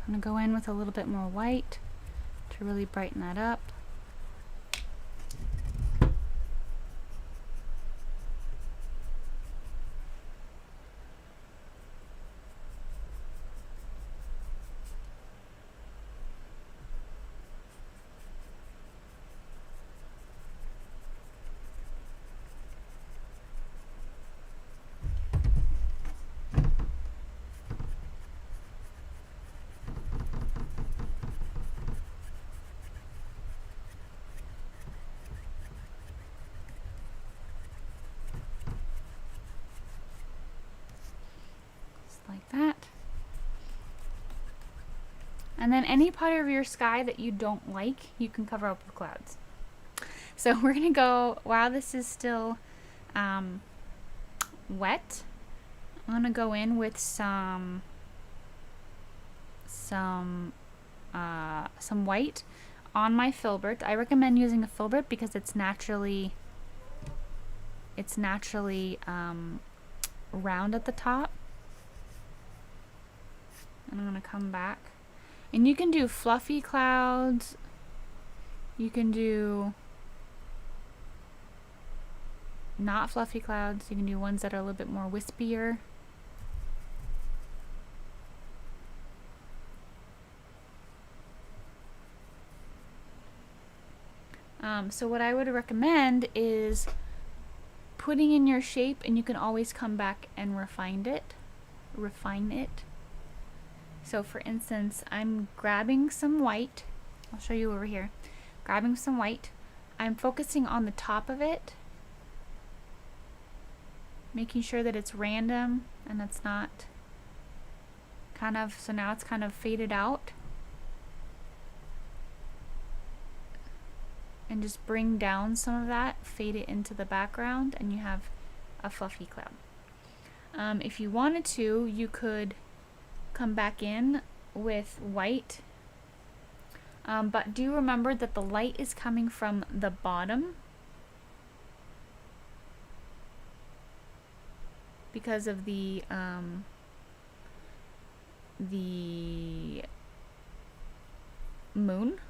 I'm going to go in with a little bit more white to really brighten that up. And then any part of your sky that you don't like, you can cover up with clouds. So we're gonna go, while this is still wet, I'm gonna go in with some white on my filbert. I recommend using a filbert because it's naturally round at the top. And I'm gonna come back, and you can do fluffy clouds, you can do not fluffy clouds, you can do ones that are a little bit more wispier. So what I would recommend is putting in your shape, and you can always come back and refine it. So for instance, I'm grabbing some white. I'll show you over here. Grabbing some white. I'm focusing on the top of it, making sure that it's random and it's not kind of, so now it's kind of faded out. And just bring down some of that, fade it into the background, and you have a fluffy cloud. If you wanted to, you could come back in with white, but do remember that the light is coming from the bottom because of the moon.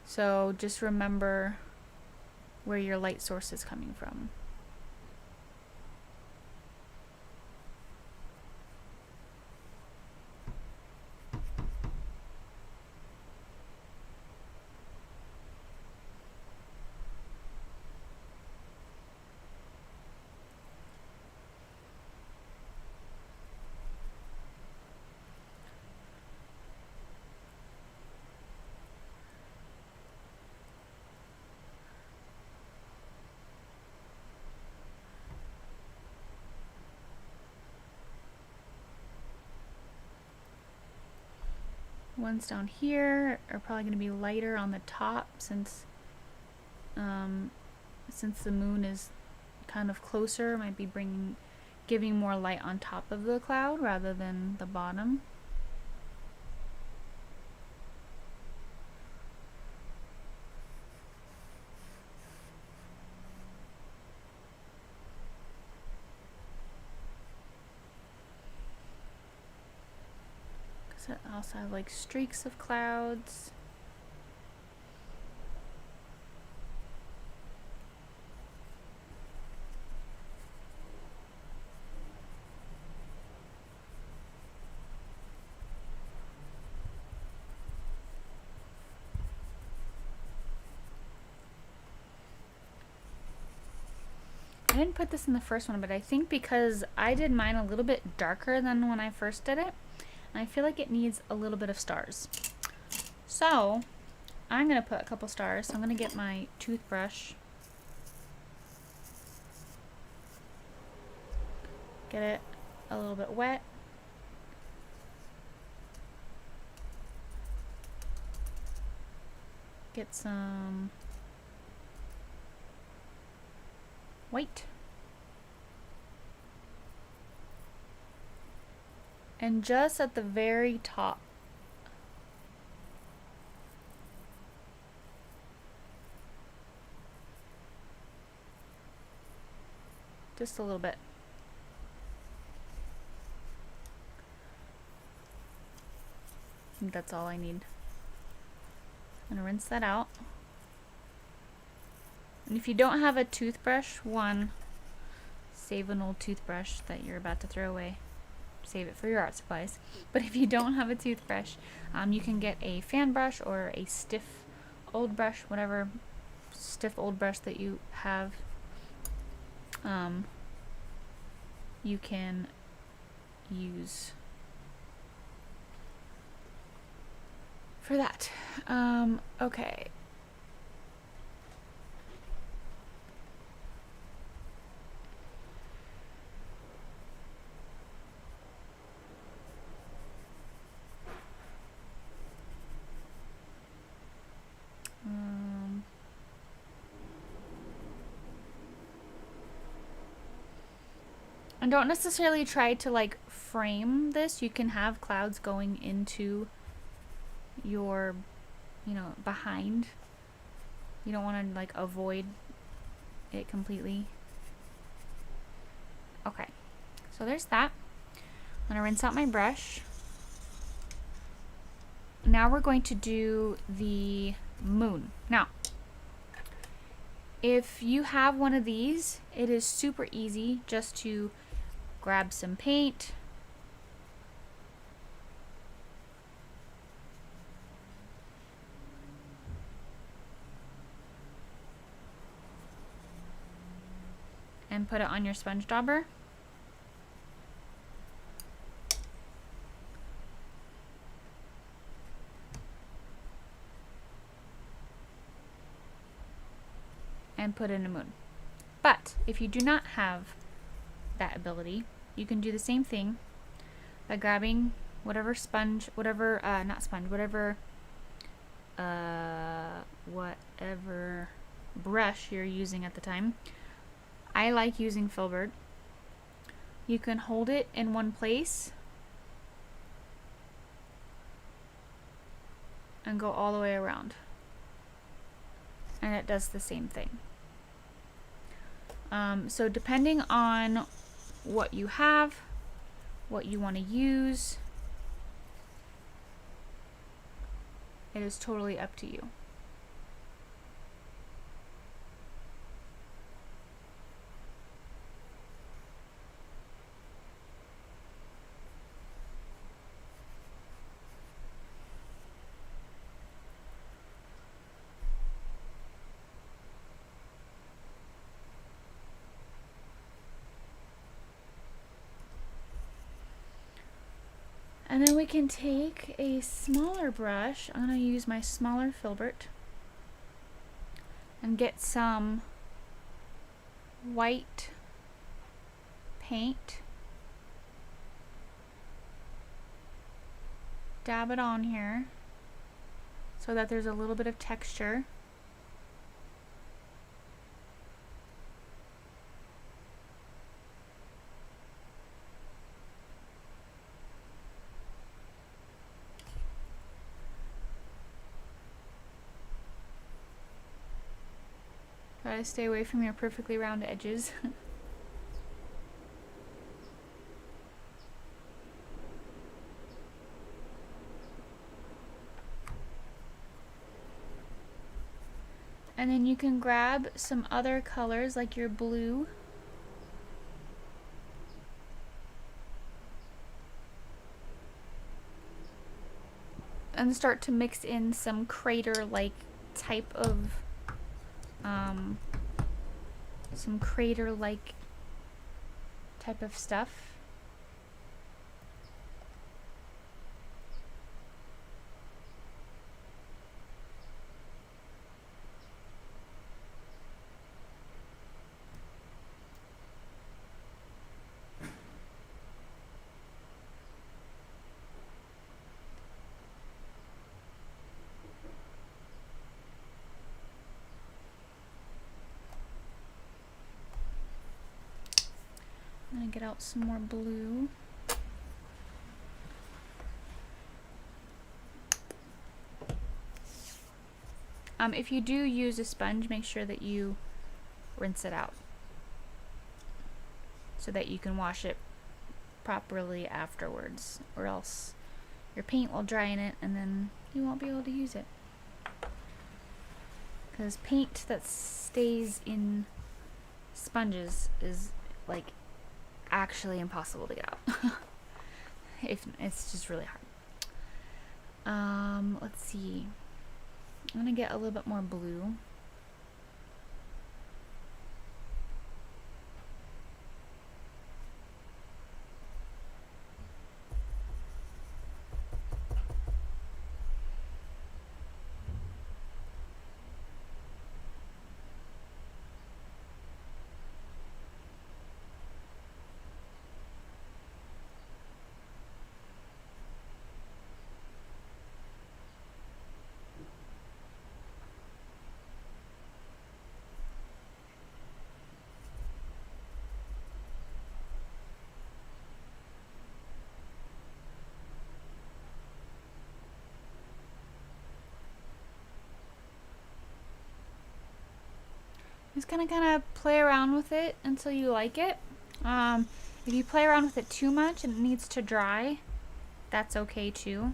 So just remember where your light source is coming from. Ones down here are probably going to be lighter on the top since the moon is kind of closer, might be giving more light on top of the cloud rather than the bottom. I also have like streaks of clouds. I didn't put this in the first one, but I think because I did mine a little bit darker than when I first did it, I feel like it needs a little bit of stars. So I'm going to put a couple stars. So I'm going to get my toothbrush. Get it a little bit wet. Get some white. And just at the very top, just a little bit. I think that's all I need. I'm gonna rinse that out. And if you don't have a toothbrush, save an old toothbrush that you're about to throw away. Save it for your art supplies. But if you don't have a toothbrush, you can get a fan brush or a stiff old brush, whatever stiff old brush that you have. You can use for that. Okay. And don't necessarily try to like frame this. You can have clouds going into your, behind. You don't want to like avoid it completely. Okay, so there's that. I'm gonna rinse out my brush. Now we're going to do the moon. Now, if you have one of these, it is super easy just to grab some paint, and put it on your sponge dauber. And put in a moon. But if you do not have that ability, you can do the same thing by grabbing whatever sponge, whatever brush you're using at the time. I like using filbert. You can hold it in one place and go all the way around, and it does the same thing. So depending on what you have, what you want to use, it is totally up to you. And then we can take a smaller brush. I'm going to use my smaller filbert and get some white paint. Dab it on here so that there's a little bit of texture. Try to stay away from your perfectly round edges. And then you can grab some other colors like your blue. And start to mix in some crater-like type of stuff. I'm gonna get out some more blue. If you do use a sponge, make sure that you rinse it out so that you can wash it properly afterwards, or else your paint will dry in it and then you won't be able to use it. Because paint that stays in sponges is like actually impossible to get out. It's just really hard. Let's see. I'm gonna get a little bit more blue. Just kind of play around with it until you like it. If you play around with it too much and it needs to dry, that's okay too.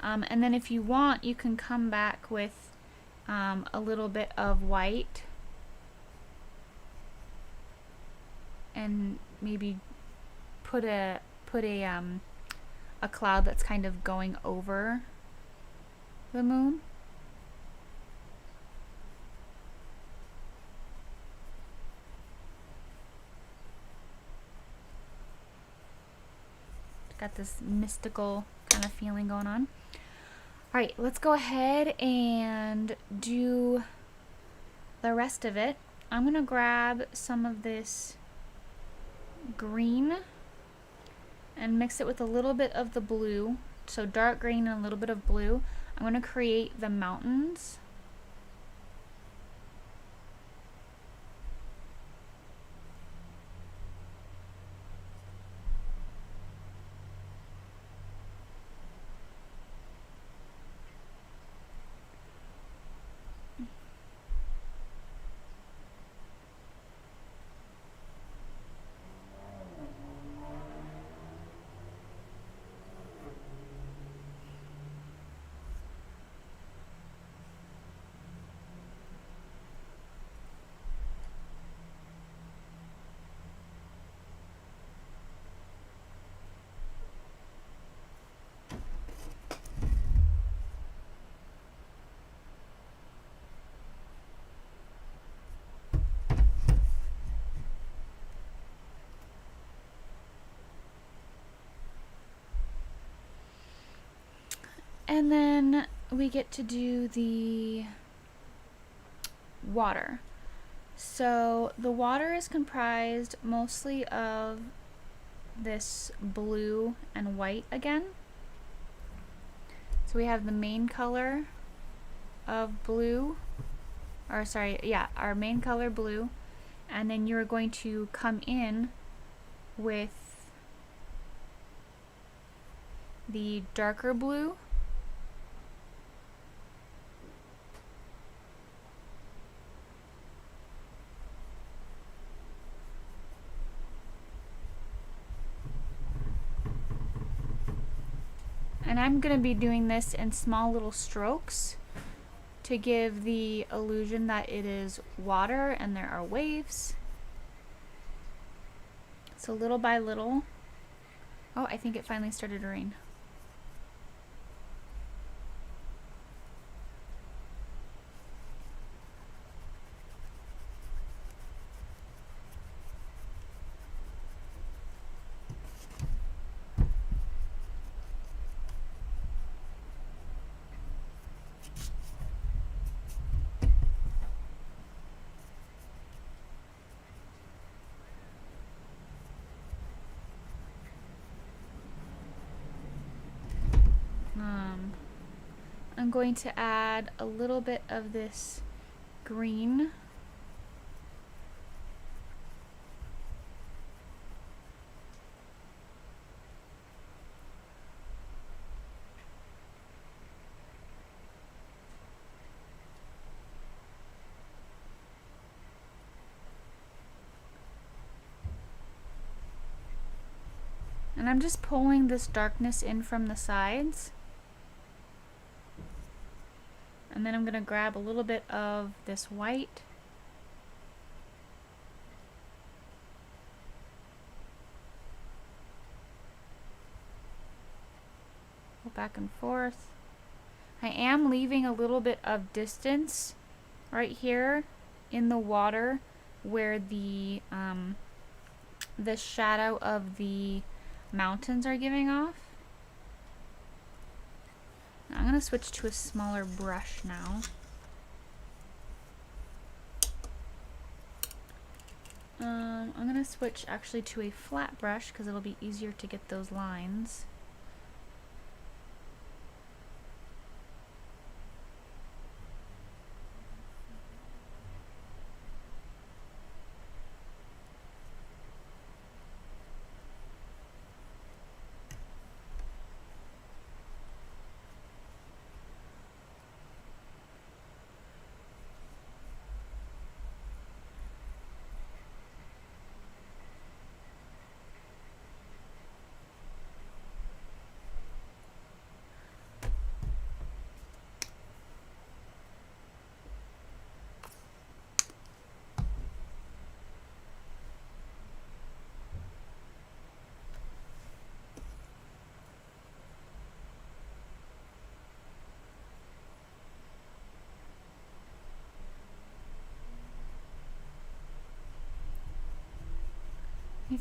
And then if you want, you can come back with a little bit of white and maybe put a cloud that's kind of going over the moon. Got this mystical kind of feeling going on. Alright, let's go ahead and do the rest of it. I'm going to grab some of this green and mix it with a little bit of the blue. So dark green and a little bit of blue. I'm going to create the mountains. And then we get to do the water. So the water is comprised mostly of this blue and white again. So we have the main color of blue, or sorry, yeah, our main color blue, and then you're going to come in with the darker blue. And I'm going to be doing this in small little strokes to give the illusion that it is water and there are waves. So little by little. Oh, I think it finally started to rain. I'm going to add a little bit of this green. And I'm just pulling this darkness in from the sides. And then I'm going to grab a little bit of this white. Go back and forth. I am leaving a little bit of distance right here in the water where the shadow of the mountains are giving off. I'm going to switch to a smaller brush now. I'm going to switch actually to a flat brush because it'll be easier to get those lines.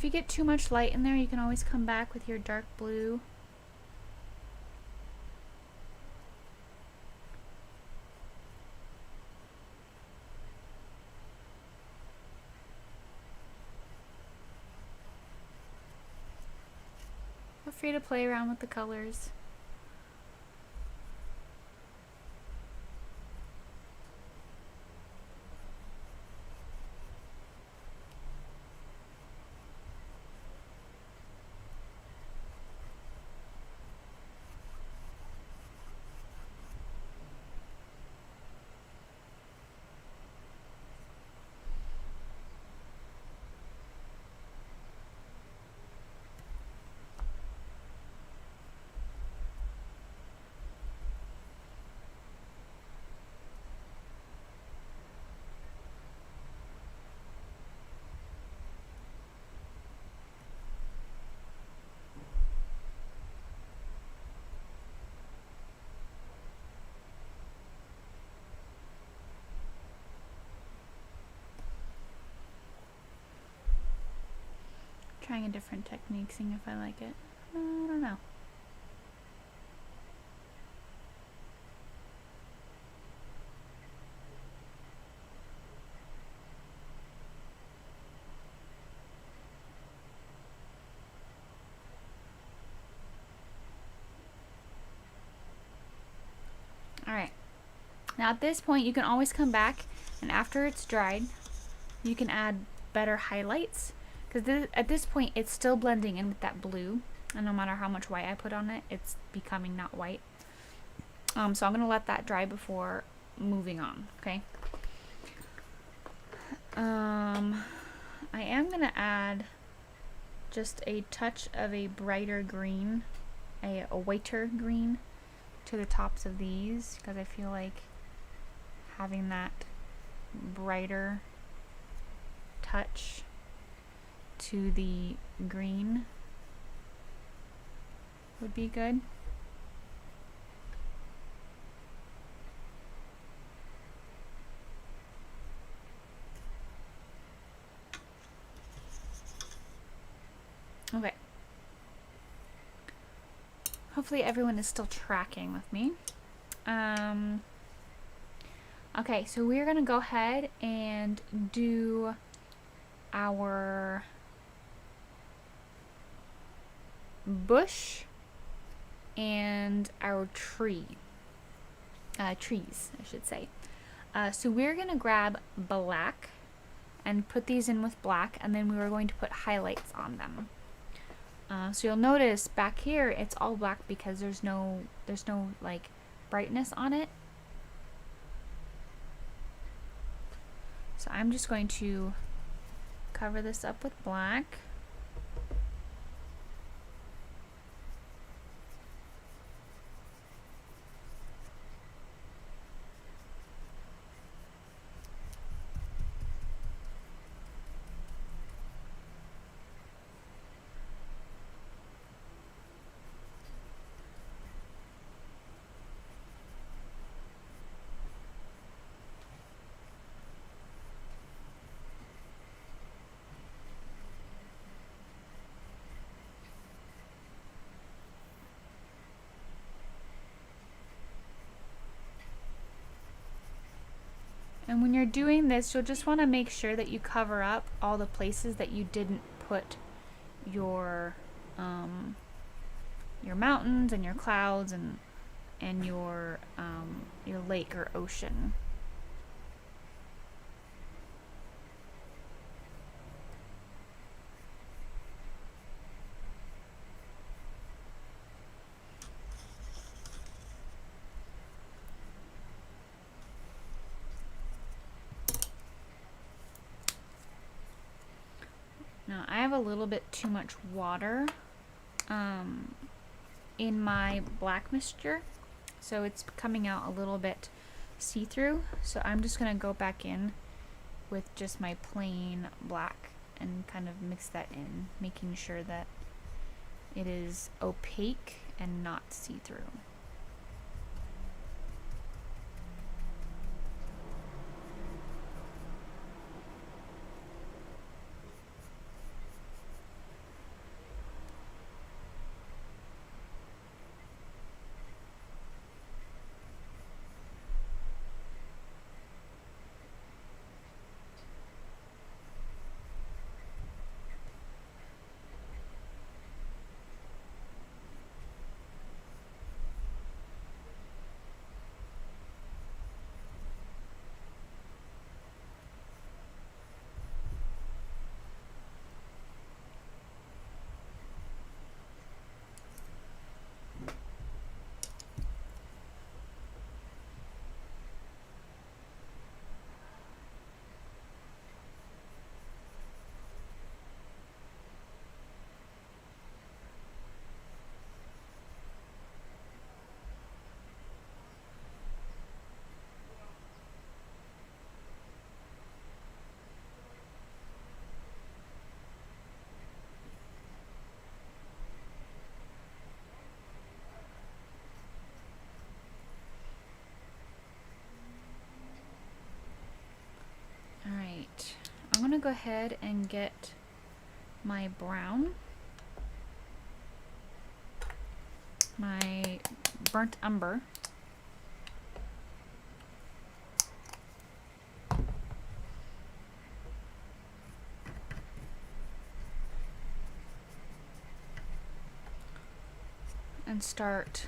if you get too much light in there, you can always come back with your dark blue. Feel free to play around with the colors. Trying a different technique, seeing if I like it. I don't know. Alright, now at this point you can always come back, and after it's dried you can add better highlights, because at this point it's still blending in with that blue, and no matter how much white I put on it, it's becoming not white. So I'm going to let that dry before moving on, okay? I am going to add just a touch of a brighter green, a whiter green, to the tops of these, because I feel like having that brighter touch to the green would be good. Okay. Hopefully everyone is still tracking with me. Okay, so we're gonna go ahead and do our bush and our trees, I should say. So we're gonna grab black and put these in with black, and then we were going to put highlights on them. So you'll notice back here it's all black because there's no like brightness on it. So I'm just going to cover this up with black. And when you're doing this, you'll just want to make sure that you cover up all the places that you didn't put your mountains and your clouds and your lake or ocean. Now I have a little bit too much water in my black mixture, so it's coming out a little bit see-through. So I'm just going to go back in with just my plain black and kind of mix that in, making sure that it is opaque and not see-through. go ahead and get my brown, my burnt umber, and start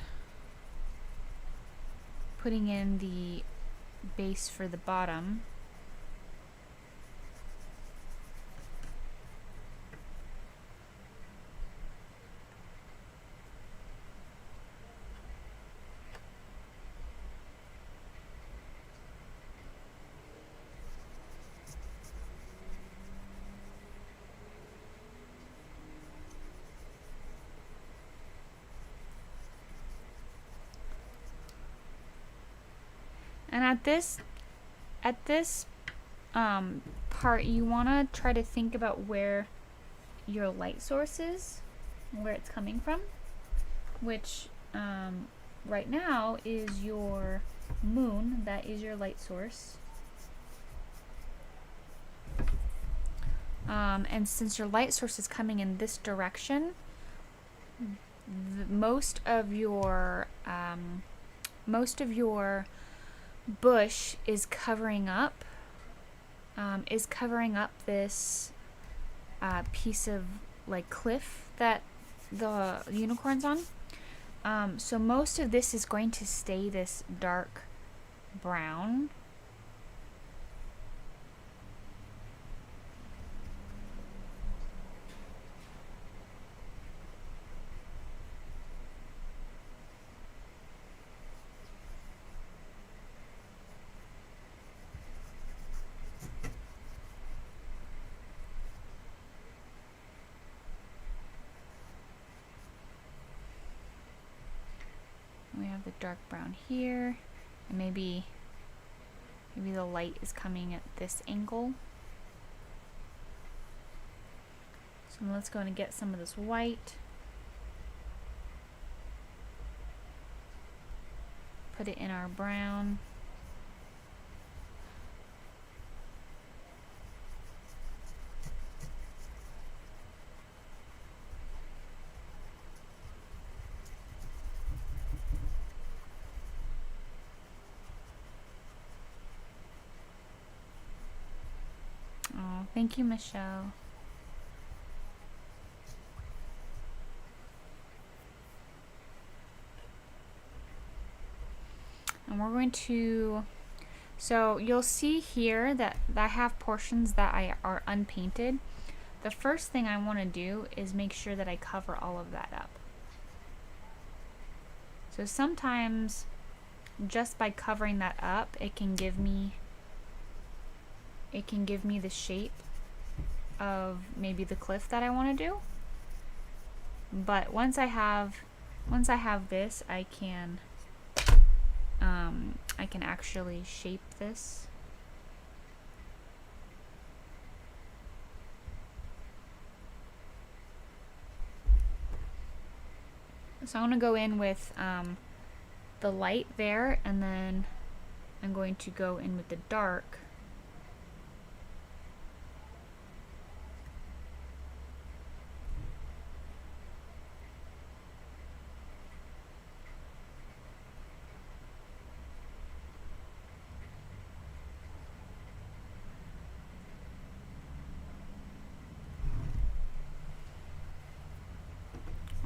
putting in the base for the bottom. And at this part, you want to try to think about where your light source is, where it's coming from, which right now is your moon. That is your light source. And since your light source is coming in this direction, most of your bush is covering up this piece of like cliff that the unicorn's on. So most of this is going to stay this dark brown. We have the dark brown here, and maybe the light is coming at this angle. So let's go and get some of this white. Put it in our brown. Oh, thank you, Michelle. And we're going to, so you'll see here that I have portions that are unpainted. The first thing I want to do is make sure that I cover all of that up. So sometimes just by covering that up, it can give me the shape of maybe the cliff that I want to do. But once I have this, I can actually shape this. So I'm going to go in with the light there, and then I'm going to go in with the dark.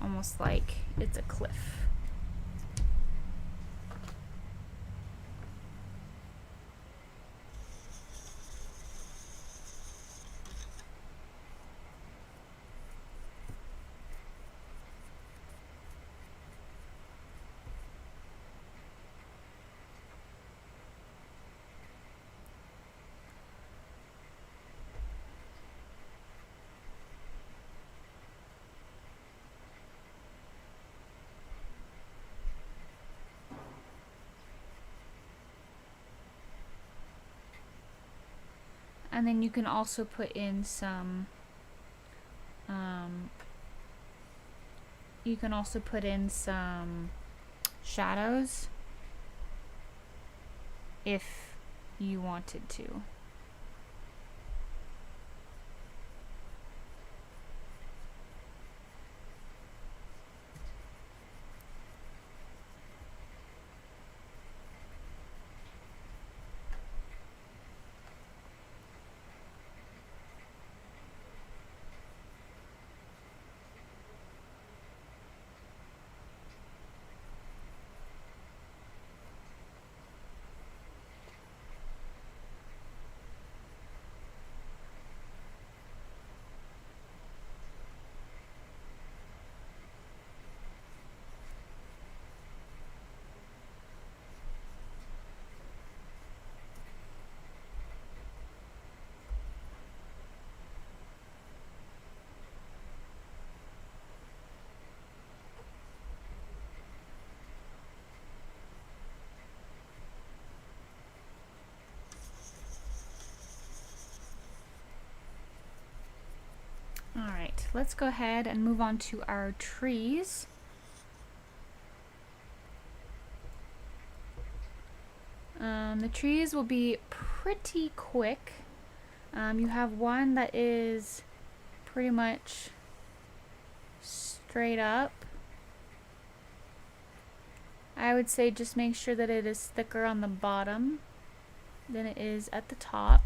Almost like it's a cliff. And then you can also put in some shadows if you wanted to. let's go ahead and move on to our trees. The trees will be pretty quick. You have one that is pretty much straight up. I would say just make sure that it is thicker on the bottom than it is at the top.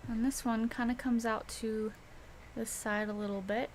And this one kind of comes out to this side a little bit.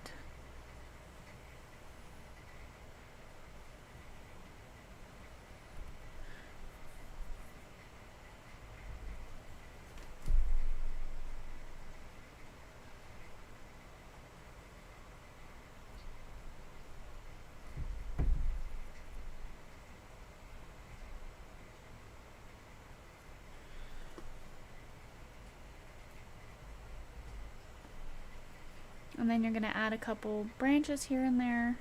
And then you're going to add a couple branches here and there.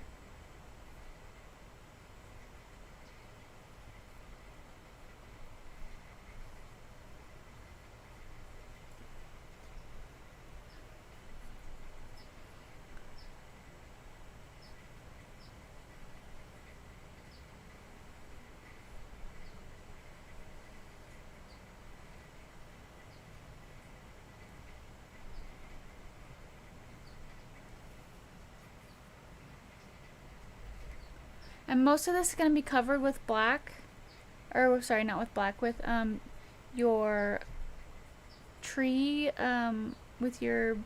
And most of this is going to be covered with black, or sorry, not with black, with your tree, with your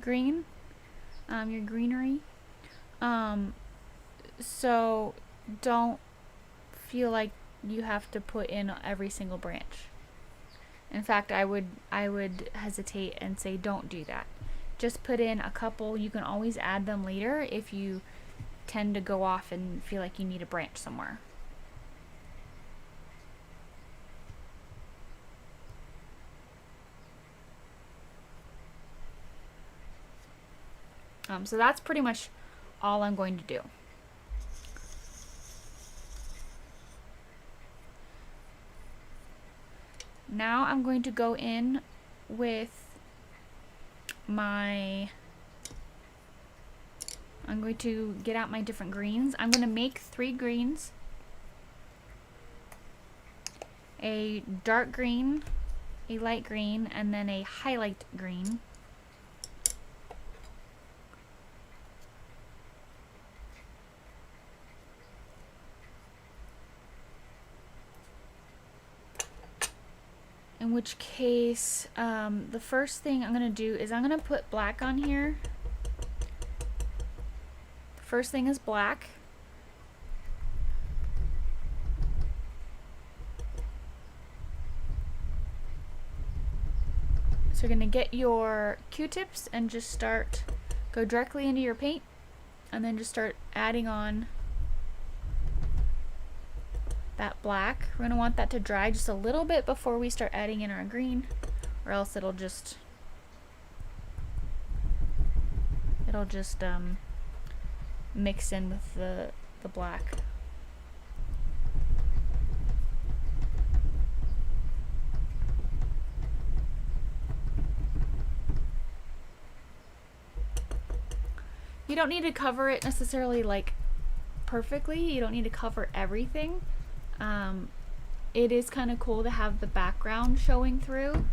green, your greenery. So don't feel like you have to put in every single branch. In fact, I would hesitate and say don't do that. Just put in a couple. You can always add them later if you tend to go off and feel like you need a branch somewhere. So that's pretty much all I'm going to do. Now I'm going to go in with I'm going to get out my different greens. I'm going to make 3 greens. A dark green, a light green, and then a highlight green. In which case, the first thing I'm going to do is I'm going to put black on here. First thing is black. So you're going to get your Q-tips and just go directly into your paint and then just start adding on that black. We're going to want that to dry just a little bit before we start adding in our green, or else it'll just mix in with the black. You don't need to cover it necessarily like perfectly. You don't need to cover everything. It is kind of cool to have the background showing through.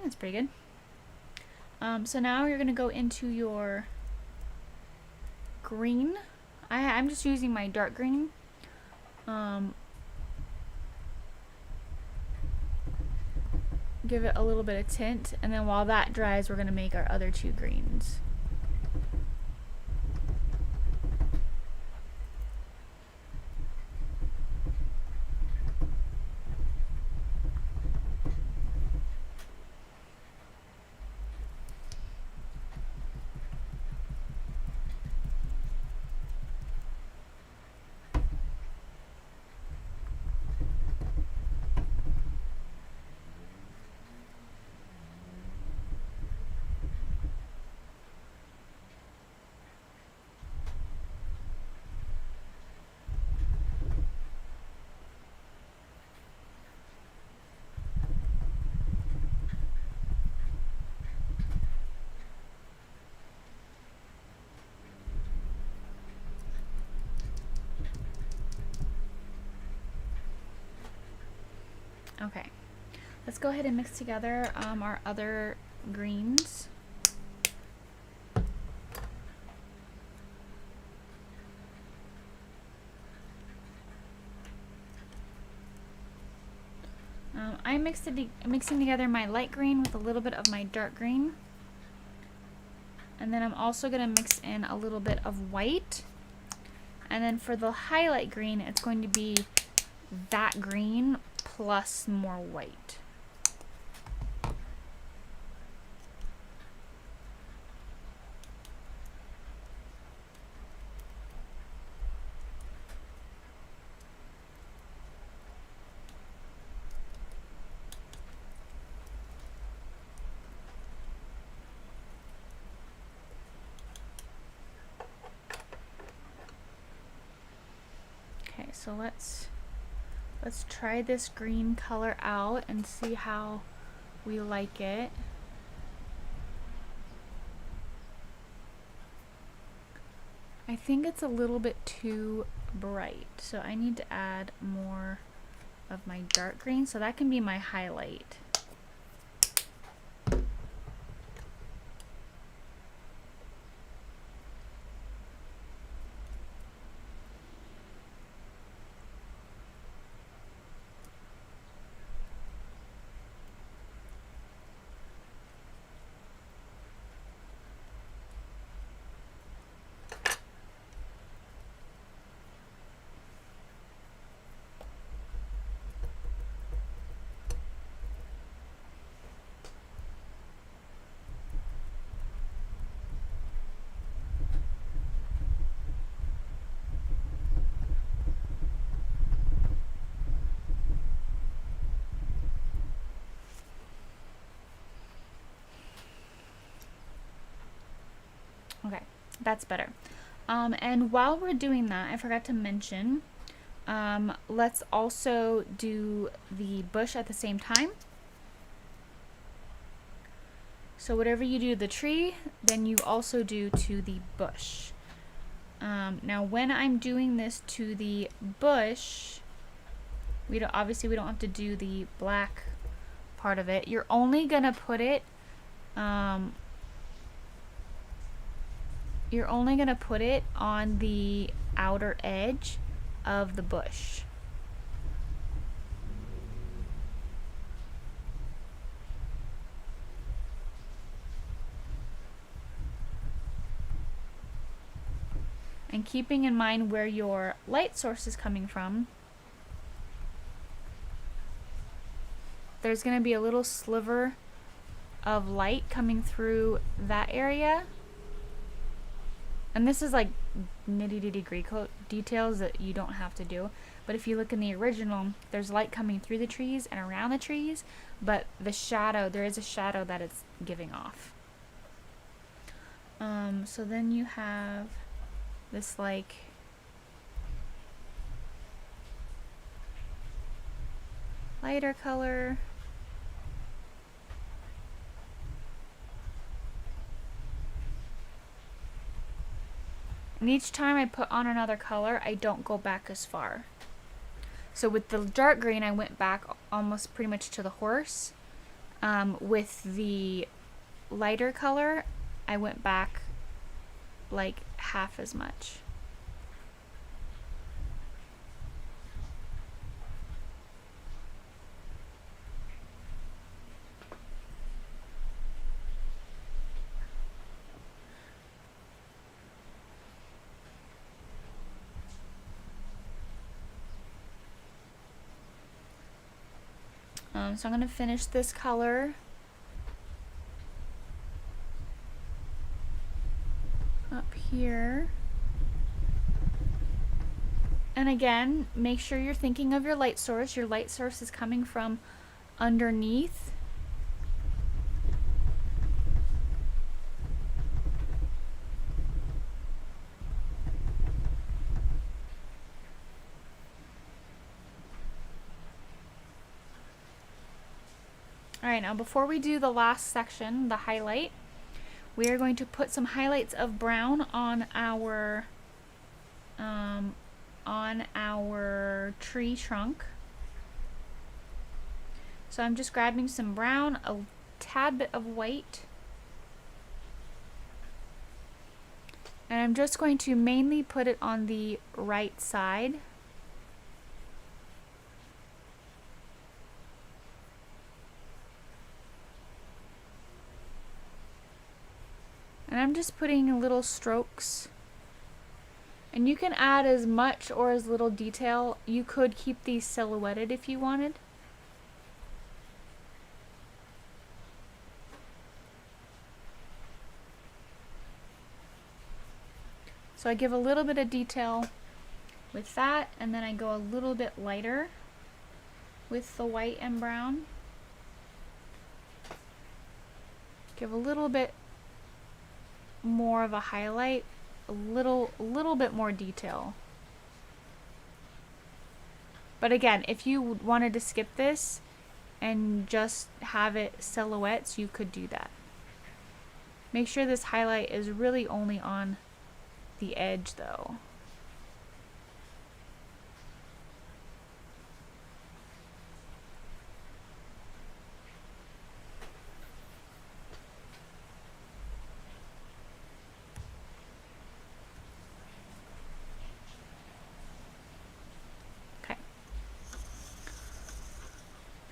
That's pretty good. So now you're going to go into your green. I'm just using my dark green. give it a little bit of tint, and then while that dries, we're going to make our other two greens. Okay, let's go ahead and mix together our other greens. I'm mixing together my light green with a little bit of my dark green. And then I'm also going to mix in a little bit of white. And then for the highlight green, it's going to be that green plus more white. Okay, so let's try this green color out and see how we like it. I think it's a little bit too bright, so I need to add more of my dark green, so that can be my highlight. Okay, that's better. And while we're doing that, I forgot to mention, let's also do the bush at the same time. So whatever you do to the tree, then you also do to the bush. Now when I'm doing this to the bush, obviously we don't have to do the black part of it. You're only gonna put it on the outer edge of the bush. And keeping in mind where your light source is coming from, there's going to be a little sliver of light coming through that area. And this is like nitty-gritty details that you don't have to do. But if you look in the original, there's light coming through the trees and around the trees, but the shadow, there is a shadow that it's giving off. So then you have this like lighter color. And each time I put on another color, I don't go back as far. So with the dark green, I went back almost pretty much to the horse. With the lighter color, I went back like half as much. So I'm going to finish this color up here. And again, make sure you're thinking of your light source. Your light source is coming from underneath. Alright, now before we do the last section, the highlight, we are going to put some highlights of brown on our tree trunk. So I'm just grabbing some brown, a tad bit of white, and I'm just going to mainly put it on the right side. And I'm just putting little strokes. And you can add as much or as little detail. You could keep these silhouetted if you wanted. So I give a little bit of detail with that, and then I go a little bit lighter with the white and brown. Give a little bit more of a highlight, a little bit more detail. But again, if you wanted to skip this and just have it silhouettes, you could do that. Make sure this highlight is really only on the edge though.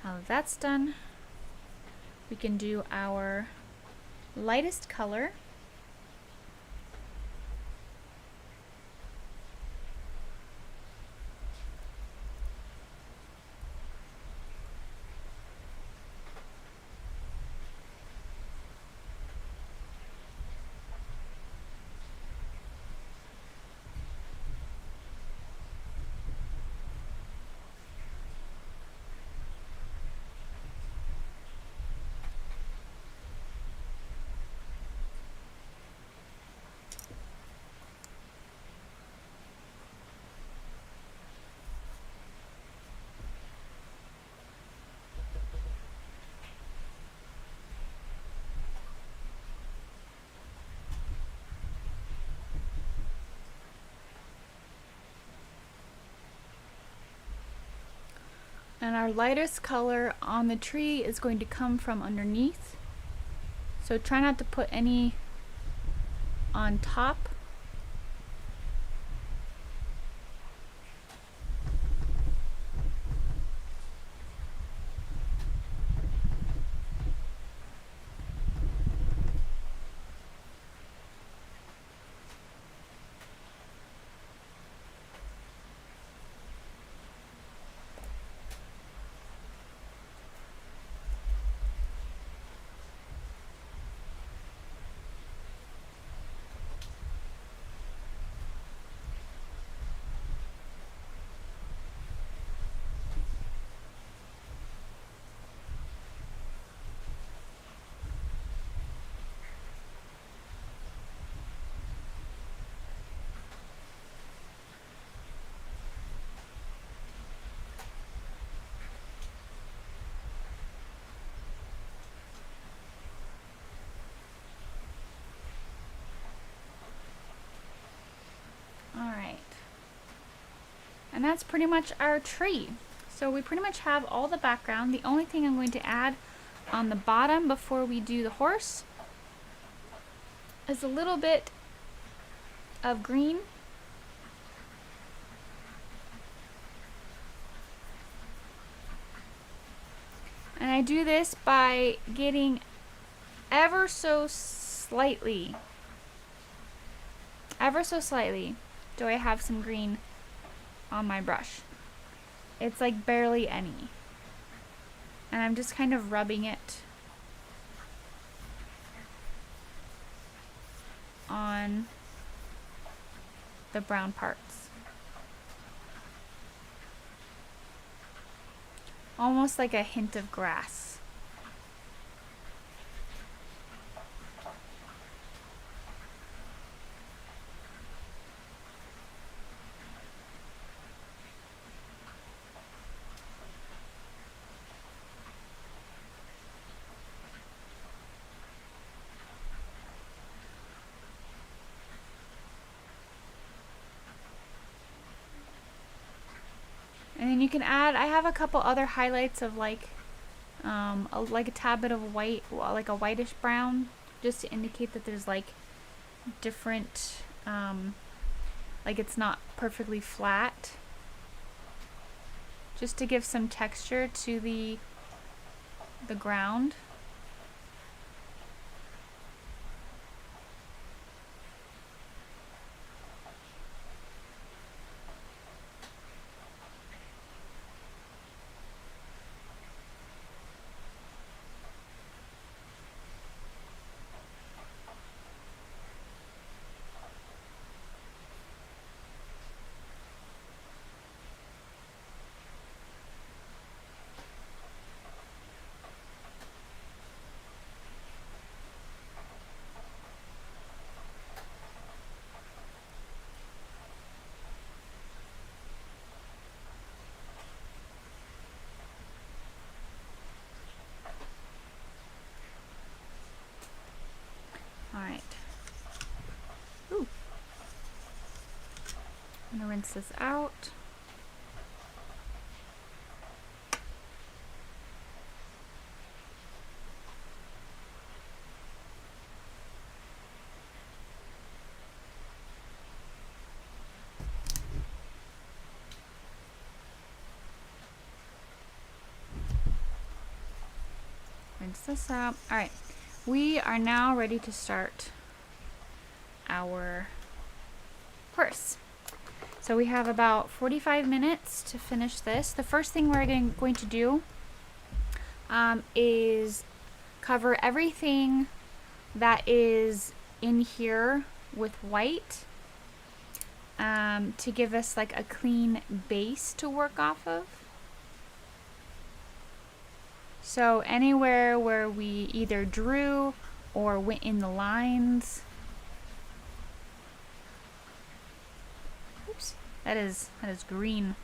Now that that's done, we can do our lightest color. And our lightest color on the tree is going to come from underneath. So try not to put any on top. And that's pretty much our tree. So we pretty much have all the background. The only thing I'm going to add on the bottom before we do the horse is a little bit of green. And I do this by getting ever so slightly do I have some green on my brush. It's like barely any. And I'm just kind of rubbing it on the brown parts. Almost like a hint of grass. And then you can add, I have a couple other highlights of like a tad bit of white, like a whitish brown, just to indicate that there's like different, like it's not perfectly flat. Just to give some texture to the ground. Alright. Ooh. I'm gonna rinse this out. Rinse this out. Alright. We are now ready to start our purse. So we have about 45 minutes to finish this. The first thing we're going to do is cover everything that is in here with white to give us like a clean base to work off of. So anywhere where we either drew or went in the lines. Oops, that is green.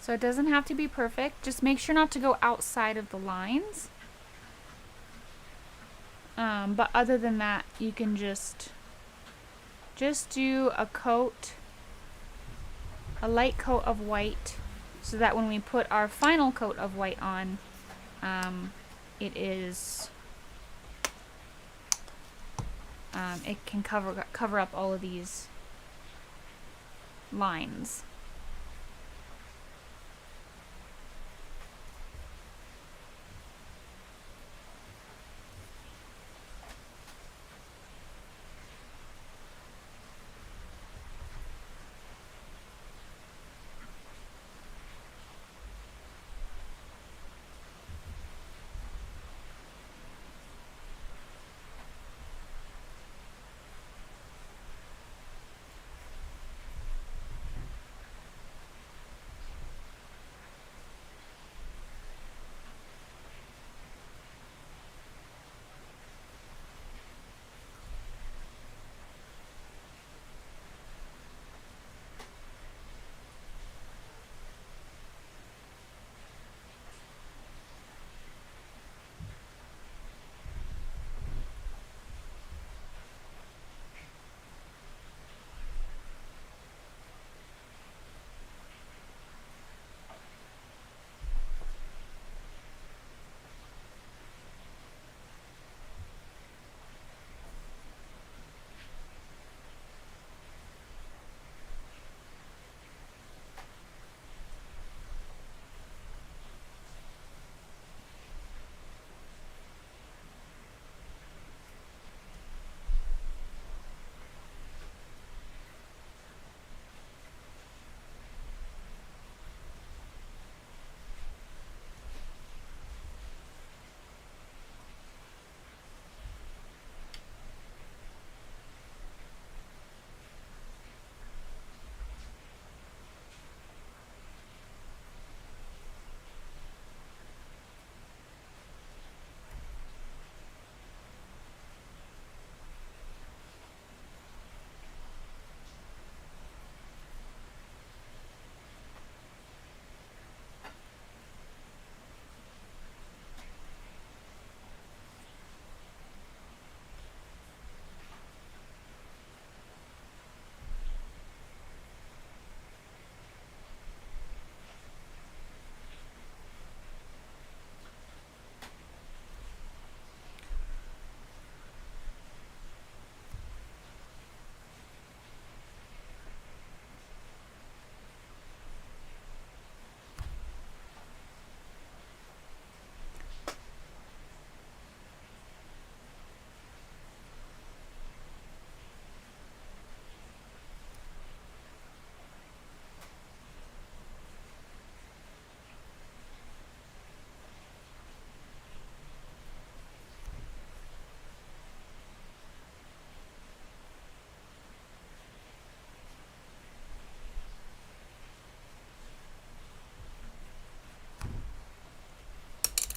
So it doesn't have to be perfect. Just make sure not to go outside of the lines. But other than that, you can just do a coat, a light coat of white, so that when we put our final coat of white on, it can cover up all of these lines.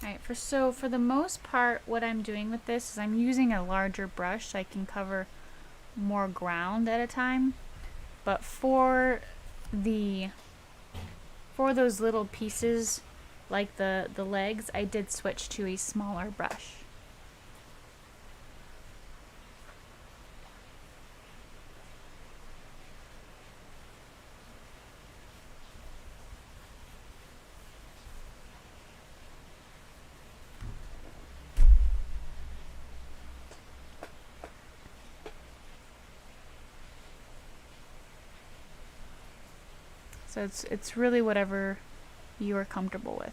Alright, for the most part, what I'm doing with this is I'm using a larger brush so I can cover more ground at a time. But for those little pieces, like the legs, I did switch to a smaller brush. So it's really whatever you are comfortable with.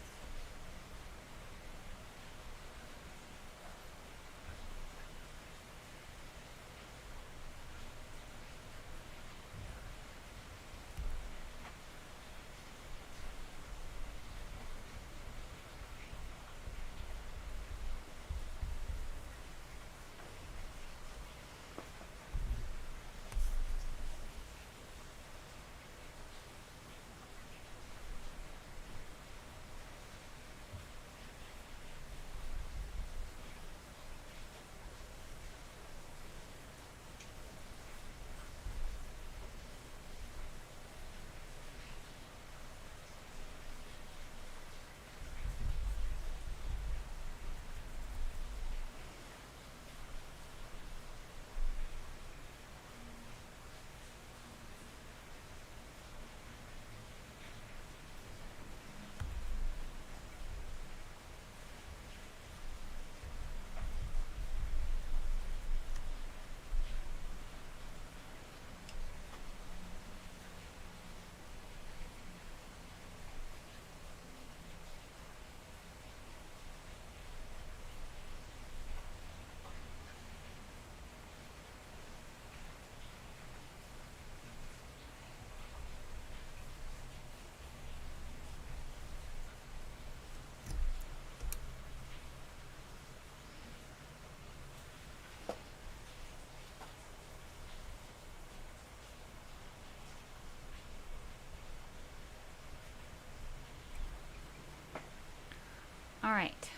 Alright,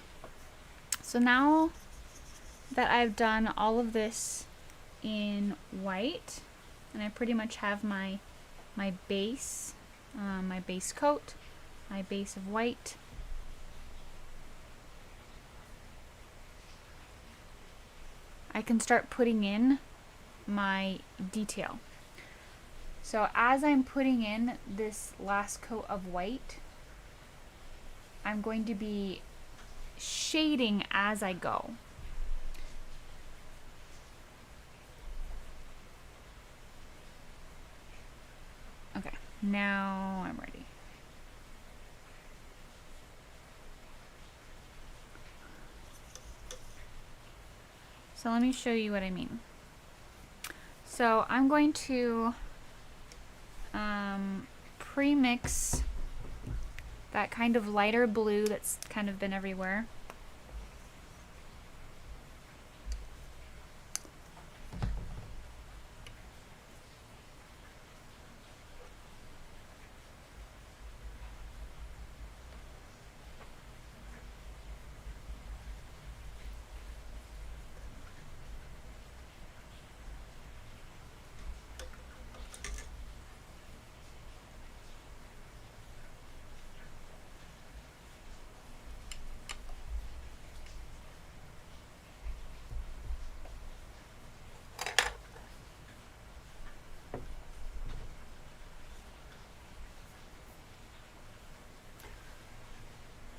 so now that I've done all of this in white, and I pretty much have my base, my base coat, my base of white, I can start putting in my detail. So as I'm putting in this last coat of white, I'm going to be shading as I go. Okay, now I'm ready. So let me show you what I mean. So I'm going to pre-mix that kind of lighter blue that's kind of been everywhere.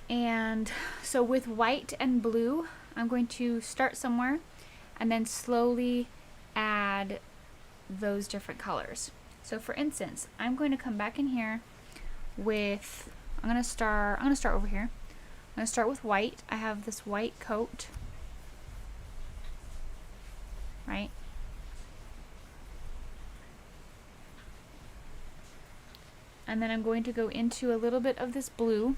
And so with white and blue, I'm going to start somewhere and then slowly add those different colors. So for instance, I'm going to come back in here with, I'm going to start over here. I'm going to start with white. I have this white coat, right? And then I'm going to go into a little bit of this blue.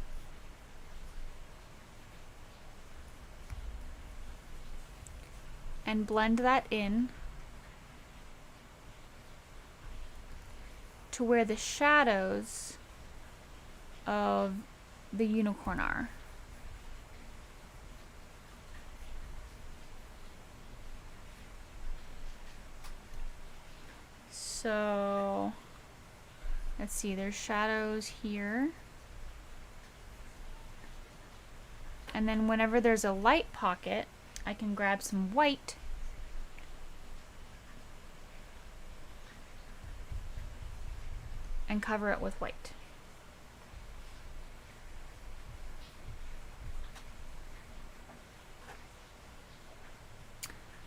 And blend that in to where the shadows of the unicorn are. So let's see, there's shadows here. And then whenever there's a light pocket, I can grab some white and cover it with white.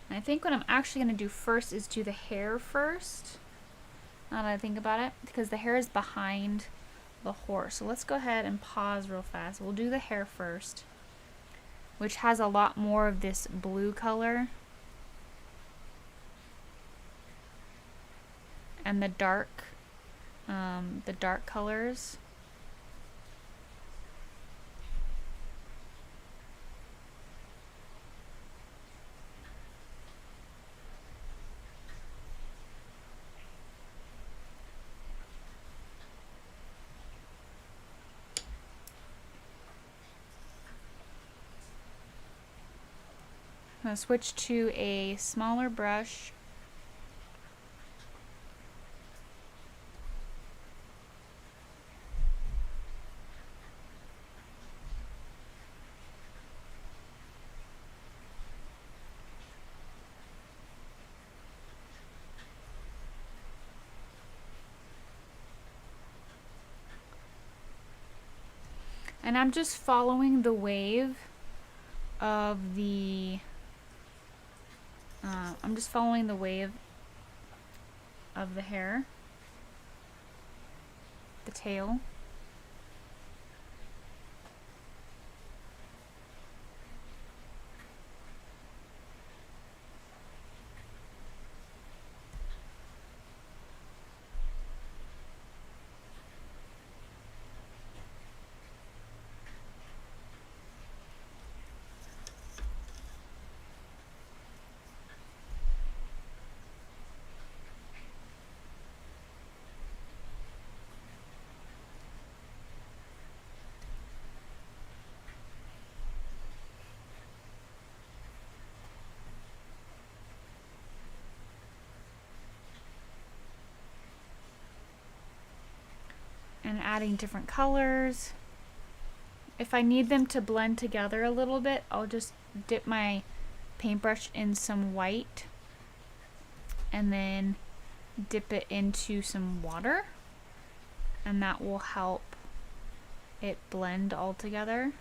And I think what I'm actually going to do first is do the hair first. Now that I think about it, because the hair is behind the horse. So let's go ahead and pause real fast. We'll do the hair first, which has a lot more of this blue color. And the dark colors. I'm going to switch to a smaller brush. And I'm just following the wave of the hair, the tail. And adding different colors. If I need them to blend together a little bit, I'll just dip my paintbrush in some white and then dip it into some water, and that will help it blend all together.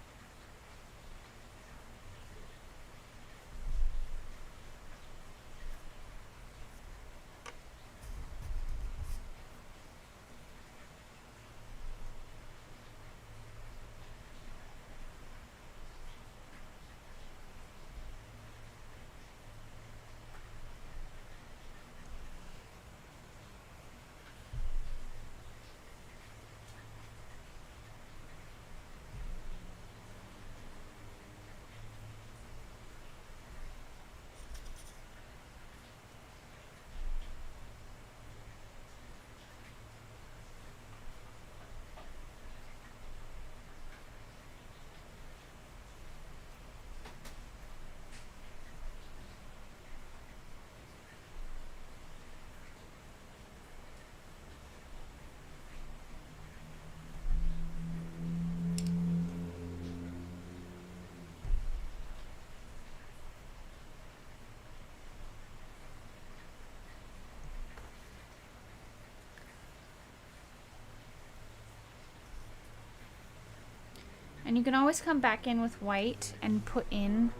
And you can always come back in with white and put in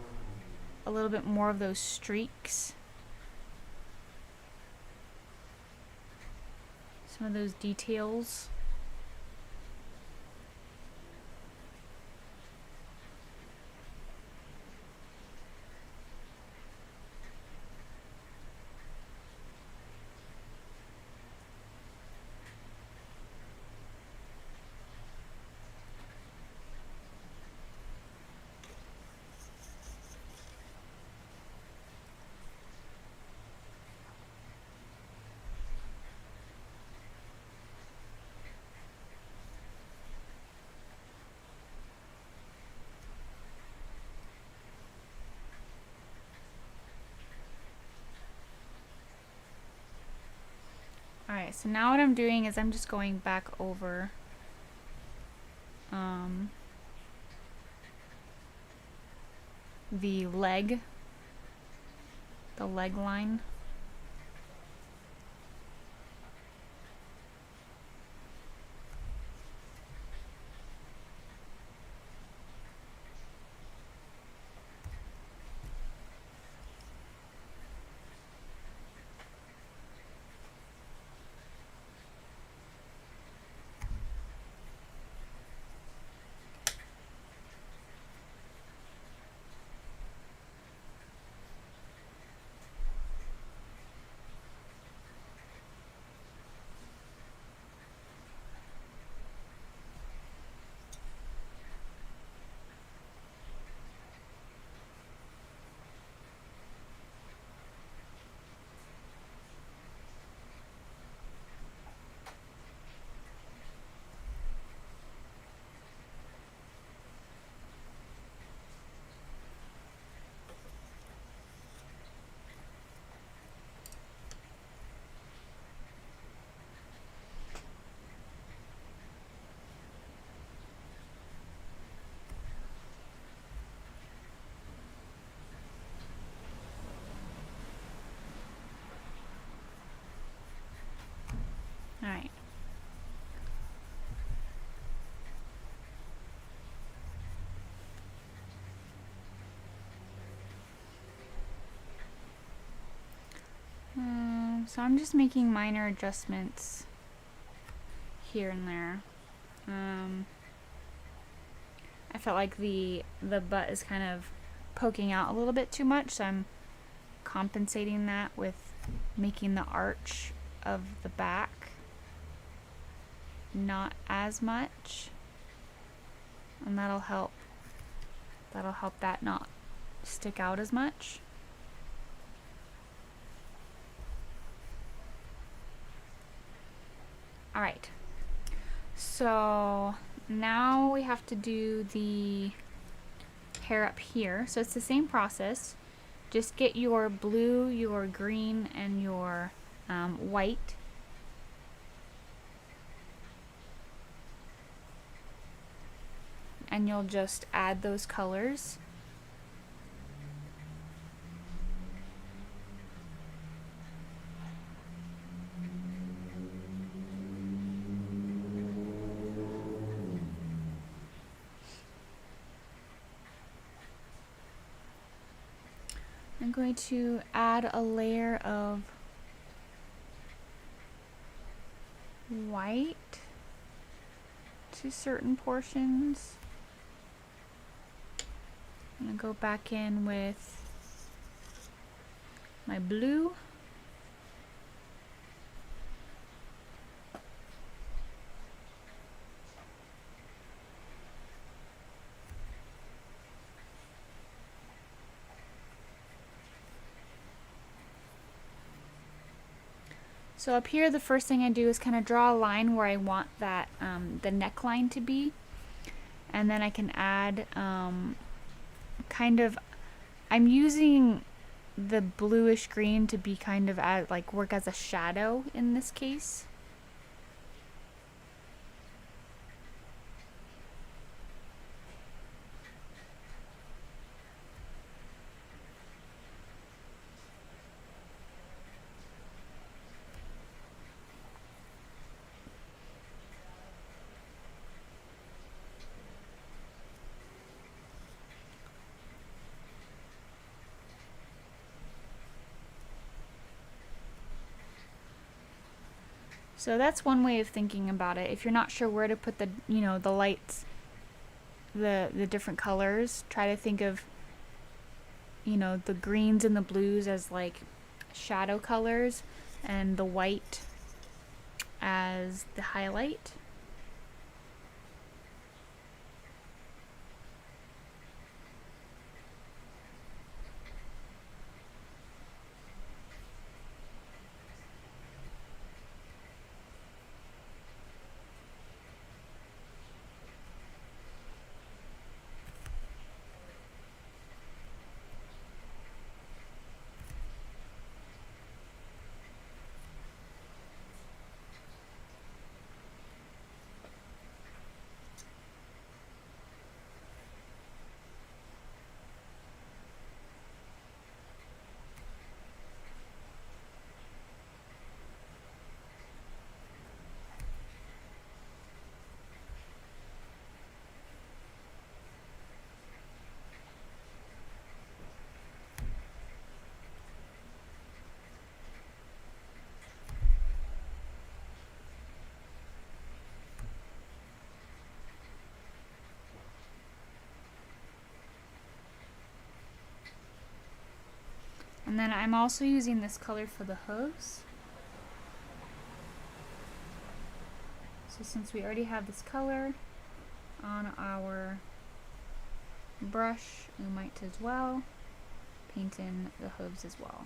a little bit more of those streaks. Some of those details. Okay, so now what I'm doing is I'm just going back over the leg line. All right. So I'm just making minor adjustments here and there. I felt like the butt is kind of poking out a little bit too much, so I'm compensating that with making the arch of the back not as much, and that'll help that not stick out as much. All right, so now we have to do the hair up here. So it's the same process. Just get your blue, your green, and your white. And you'll just add those colors. I'm going to add a layer of white to certain portions. I'm going to go back in with my blue. So up here, the first thing I do is kind of draw a line where I want that the neckline to be, and then I can add kind of, I'm using the bluish green to be kind of like work as a shadow in this case. So that's one way of thinking about it. If you're not sure where to put the, the lights, the different colors, try to think of, the greens and the blues as like shadow colors and the white as the highlight. And then I'm also using this color for the hooves. So since we already have this color on our brush, we might as well paint in the hooves as well.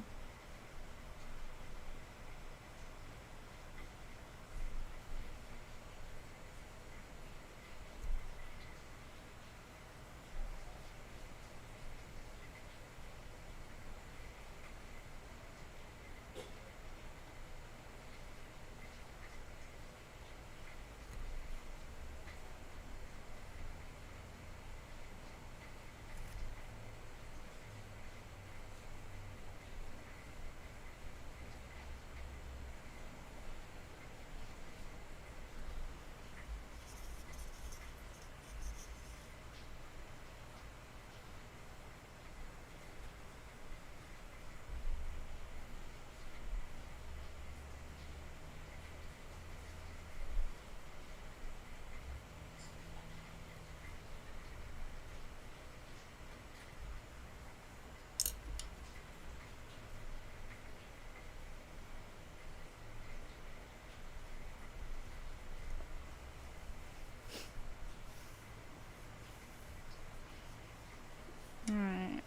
Alright.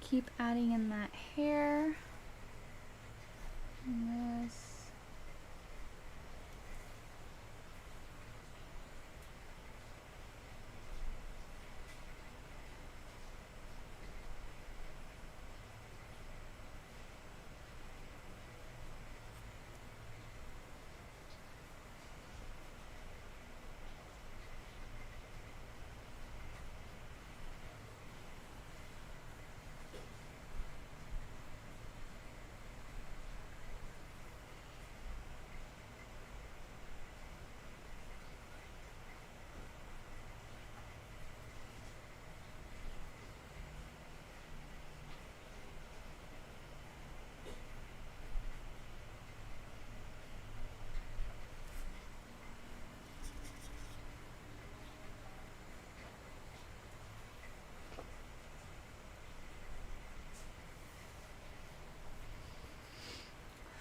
Keep adding in that hair. And this.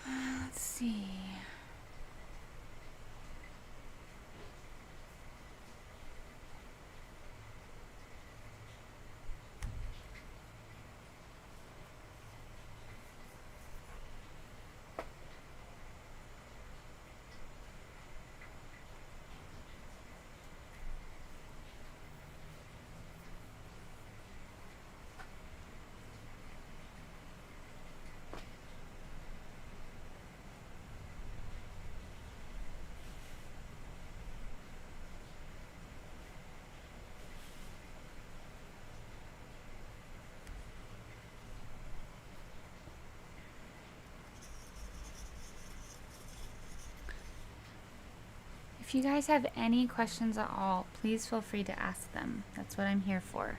Let's see. If you guys have any questions at all, please feel free to ask them. That's what I'm here for.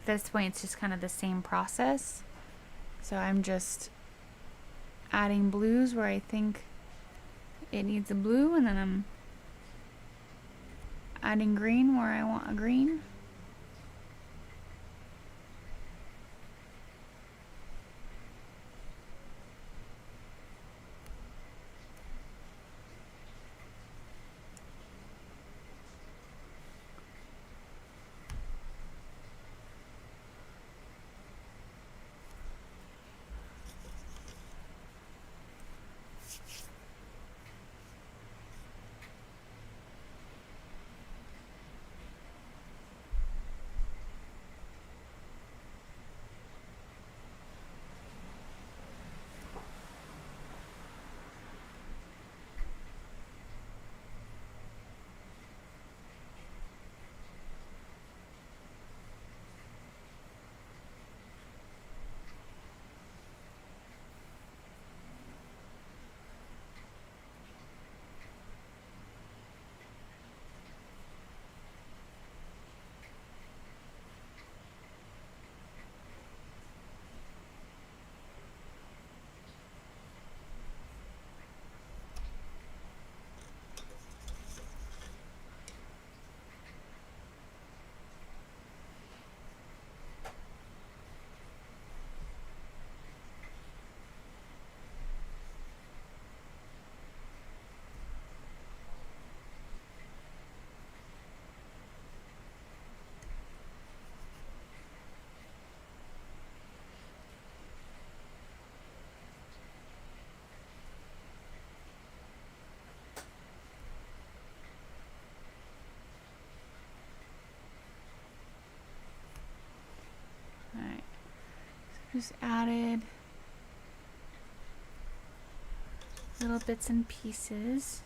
At this point, it's just kind of the same process. So I'm just adding blues where I think it needs a blue, and then I'm adding green where I want a green. Just added little bits and pieces.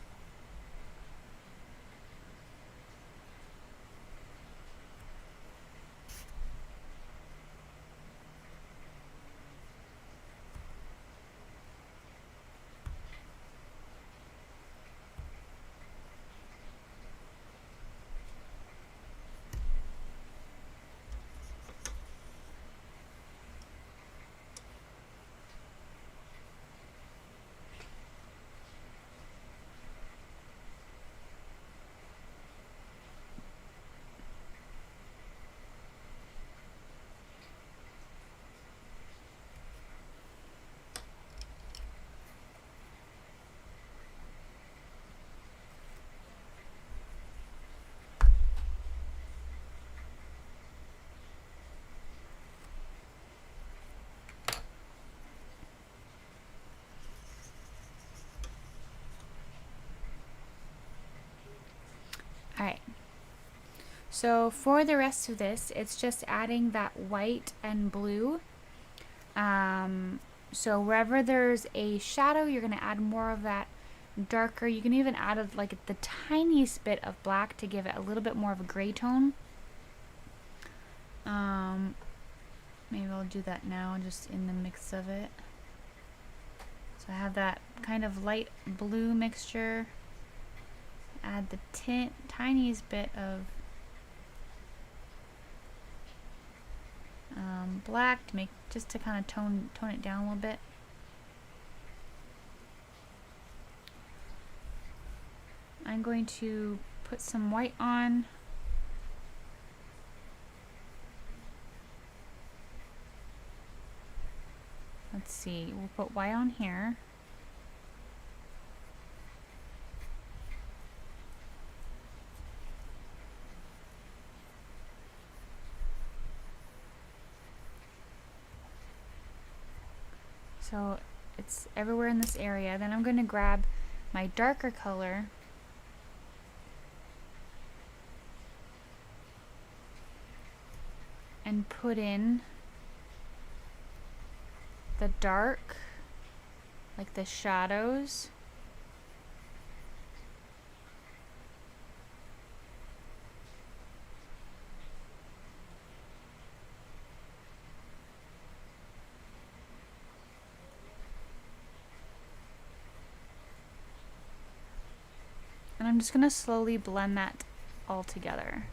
Alright, so for the rest of this, it's just adding that white and blue. So wherever there's a shadow, you're going to add more of that darker. You can even add like the tiniest bit of black to give it a little bit more of a gray tone. Maybe I'll do that now, just in the mix of it. So I have that kind of light blue mixture. Add the tiniest bit of black to just to kind of tone it down a little bit. I'm going to put some white on. Let's see, we'll put white on here. So it's everywhere in this area. Then I'm going to grab my darker color and put in the dark, like the shadows. And I'm just going to slowly blend that all together.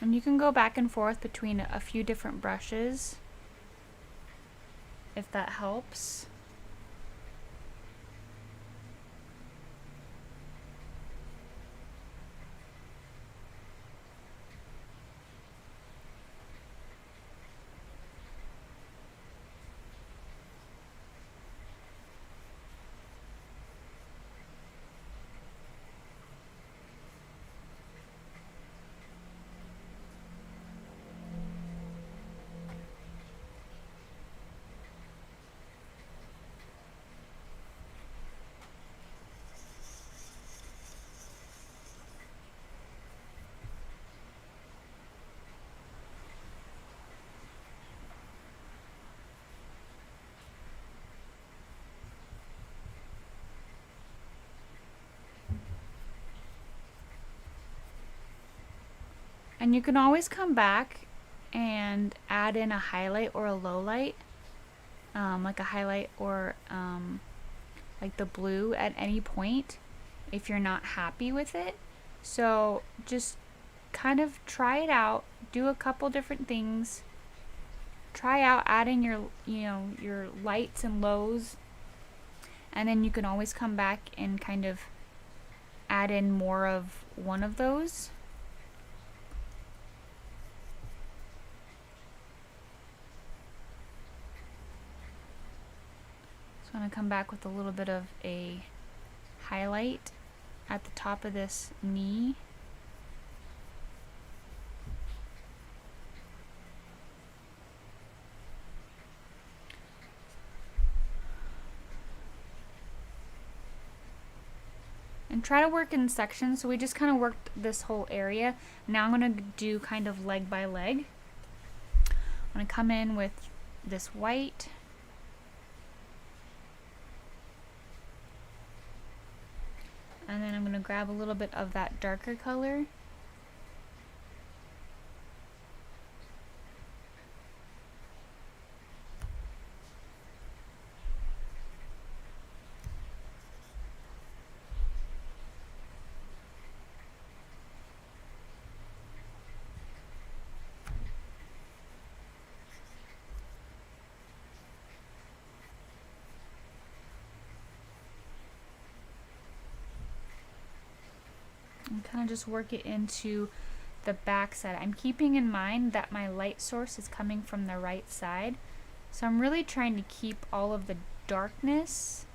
And you can go back and forth between a few different brushes if that helps. And you can always come back and add in a highlight or a low light, like a highlight or like the blue at any point if you're not happy with it. So just kind of try it out, do a couple different things, try out adding your your lights and lows, and then you can always come back and kind of add in more of one of those. So I'm going to come back with a little bit of a highlight at the top of this knee. And try to work in sections. So we just kind of worked this whole area. Now I'm going to do kind of leg by leg. I'm going to come in with this white. And then I'm going to grab a little bit of that darker color. And kind of just work it into the back side. I'm keeping in mind that my light source is coming from the right side. So I'm really trying to keep all of the darkness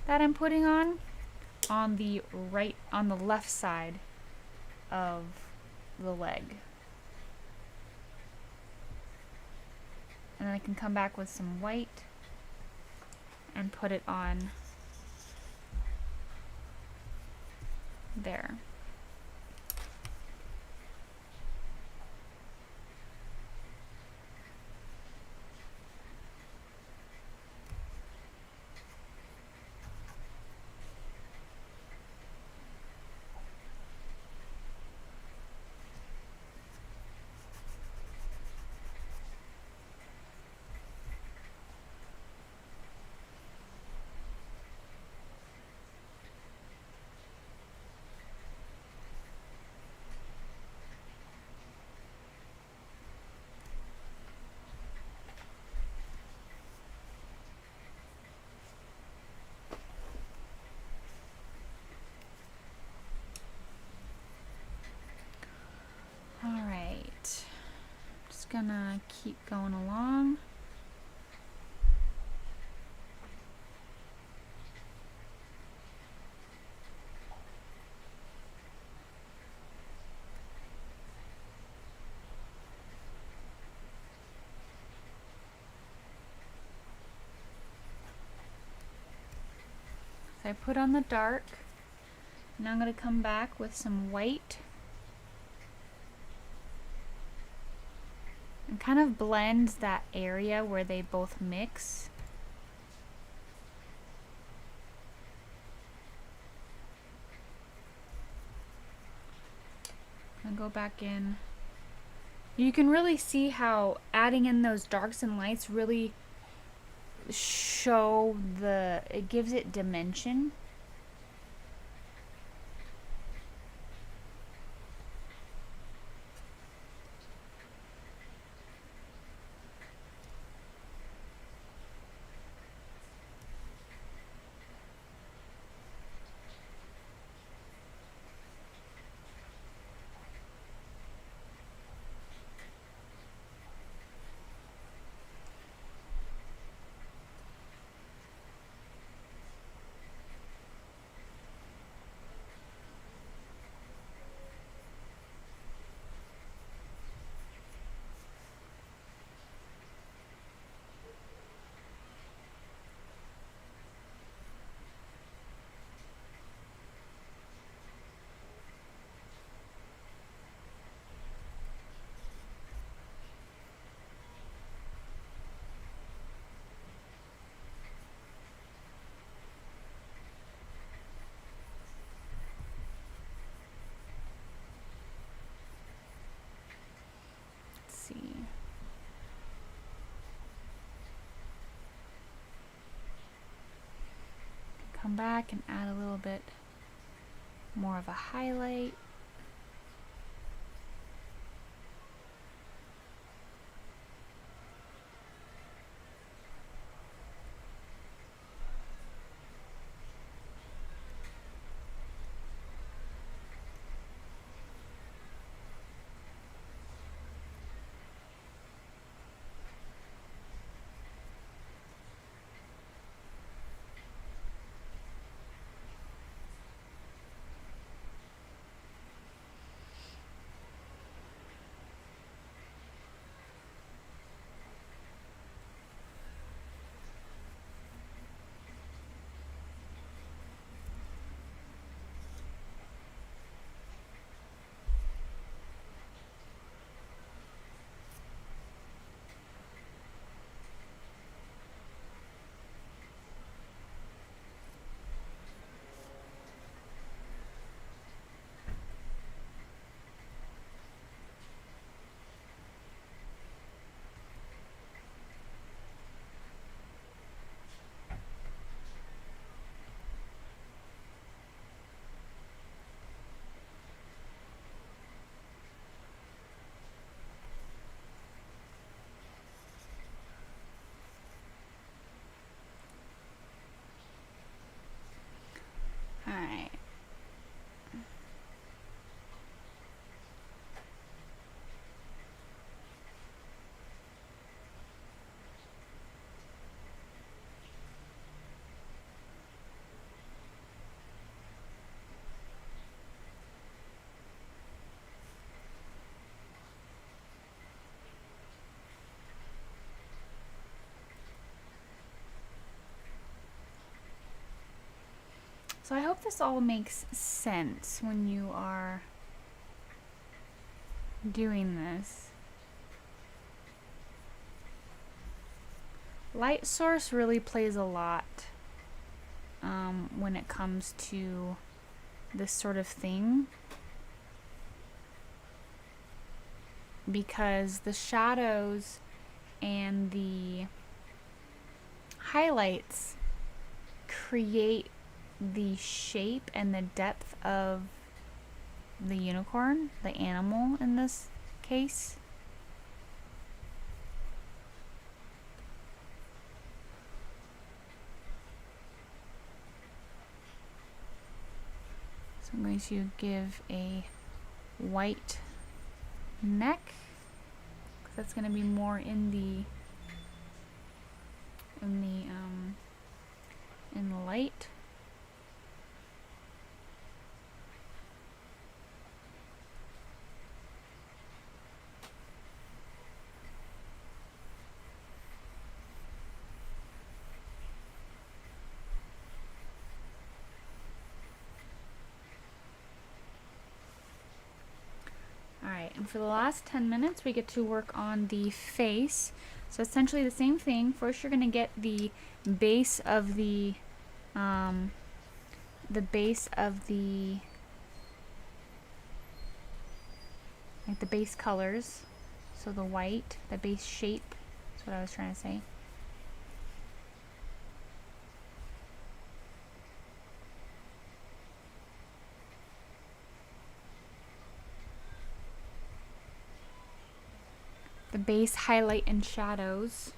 that I'm putting on the left side of the leg. And then I can come back with some white and put it on there. Alright, just gonna keep going along. So I put on the dark. Now I'm going to come back with some white and kind of blend that area where they both mix. And go back in. You can really see how adding in those darks and lights really it gives it dimension. Come back and add a little bit more of a highlight. So I hope this all makes sense when you are doing this. Light source really plays a lot when it comes to this sort of thing, because the shadows and the highlights create the shape and the depth of the unicorn, the animal in this case. So I'm going to give a white neck, because that's going to be more in the light. Alright, and for the last 10 minutes we get to work on the face. So essentially the same thing. First you're going to get the base of the base colors. So the white, the base shape, that's what I was trying to say. The base highlight and shadows.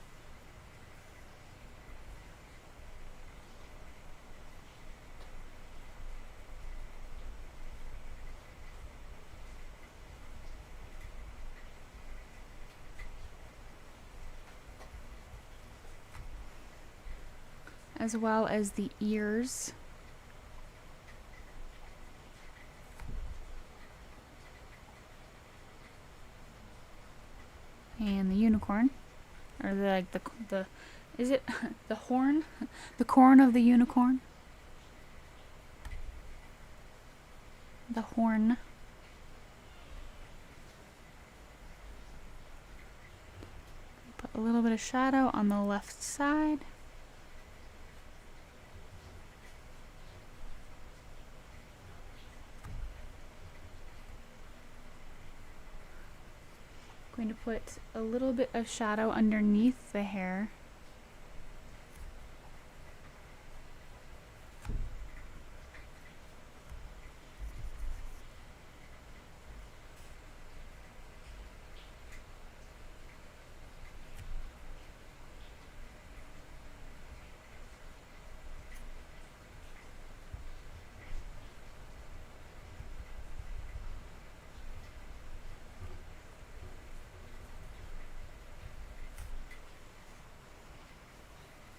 As well as the ears. And the unicorn, or the is it the horn? The corn of the unicorn? The horn. Put a little bit of shadow on the left side. Going to put a little bit of shadow underneath the hair.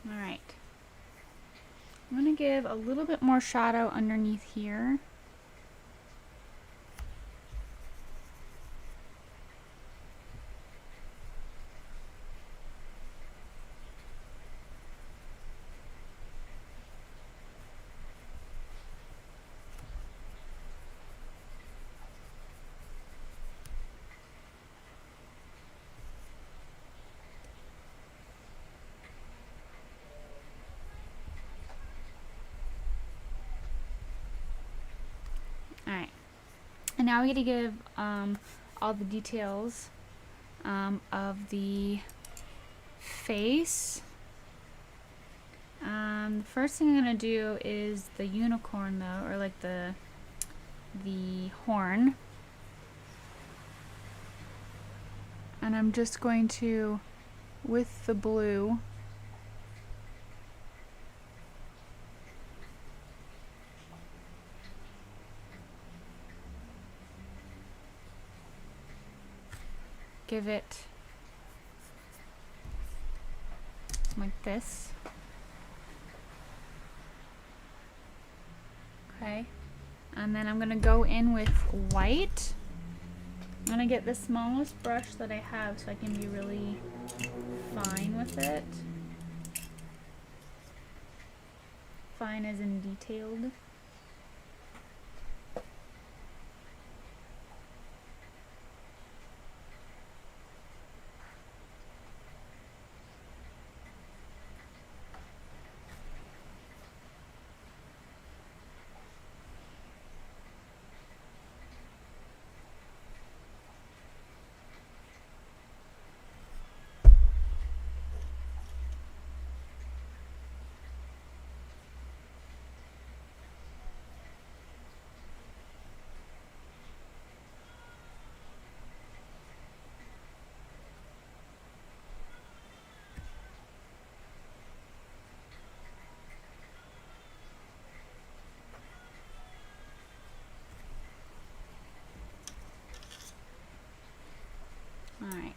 Alright, I'm going to give a little bit more shadow underneath here. Alright, and now we get to give all the details of the face. The first thing I'm going to do is the unicorn though, or like the horn. And I'm just going to, with the blue, give it like this. Okay, and then I'm gonna go in with white. I'm gonna get the smallest brush that I have so I can be really fine with it. Fine as in detailed. Alright.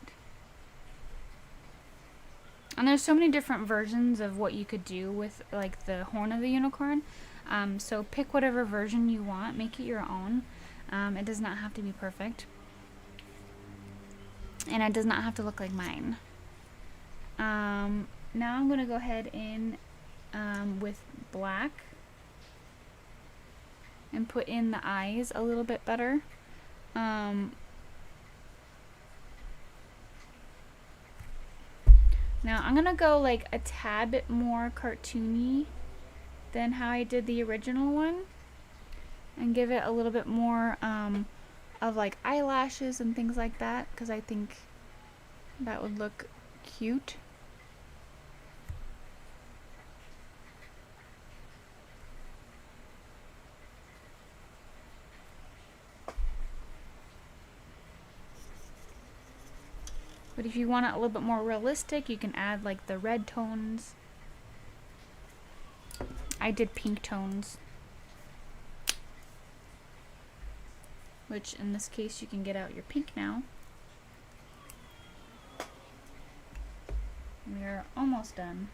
And there's so many different versions of what you could do with like the horn of the unicorn. So pick whatever version you want, make it your own. It does not have to be perfect. And it does not have to look like mine. Now I'm going to go ahead in with black and put in the eyes a little bit better. Now I'm going to go like a tad bit more cartoony than how I did the original one and give it a little bit more of like eyelashes and things like that, because I think that would look cute. But if you want it a little bit more realistic, you can add like the red tones. I did pink tones, which in this case you can get out your pink now. We're almost done.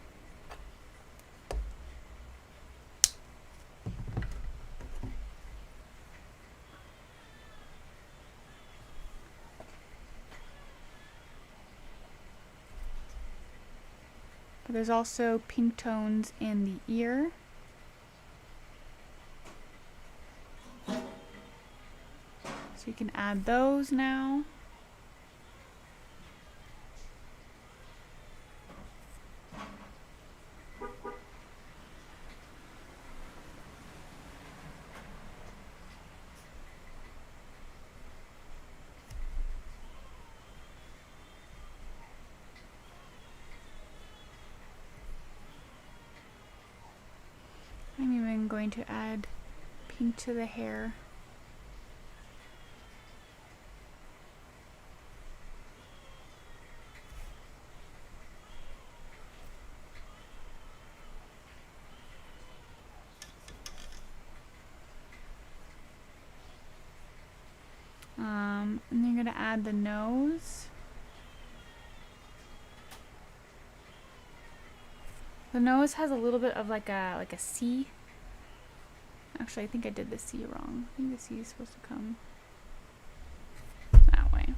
But there's also pink tones in the ear. So you can add those now. I'm even going to add pink to the hair. And then you're going to add the nose. The nose has a little bit of like a C. Actually, I think I did the C wrong. I think the C is supposed to come that way.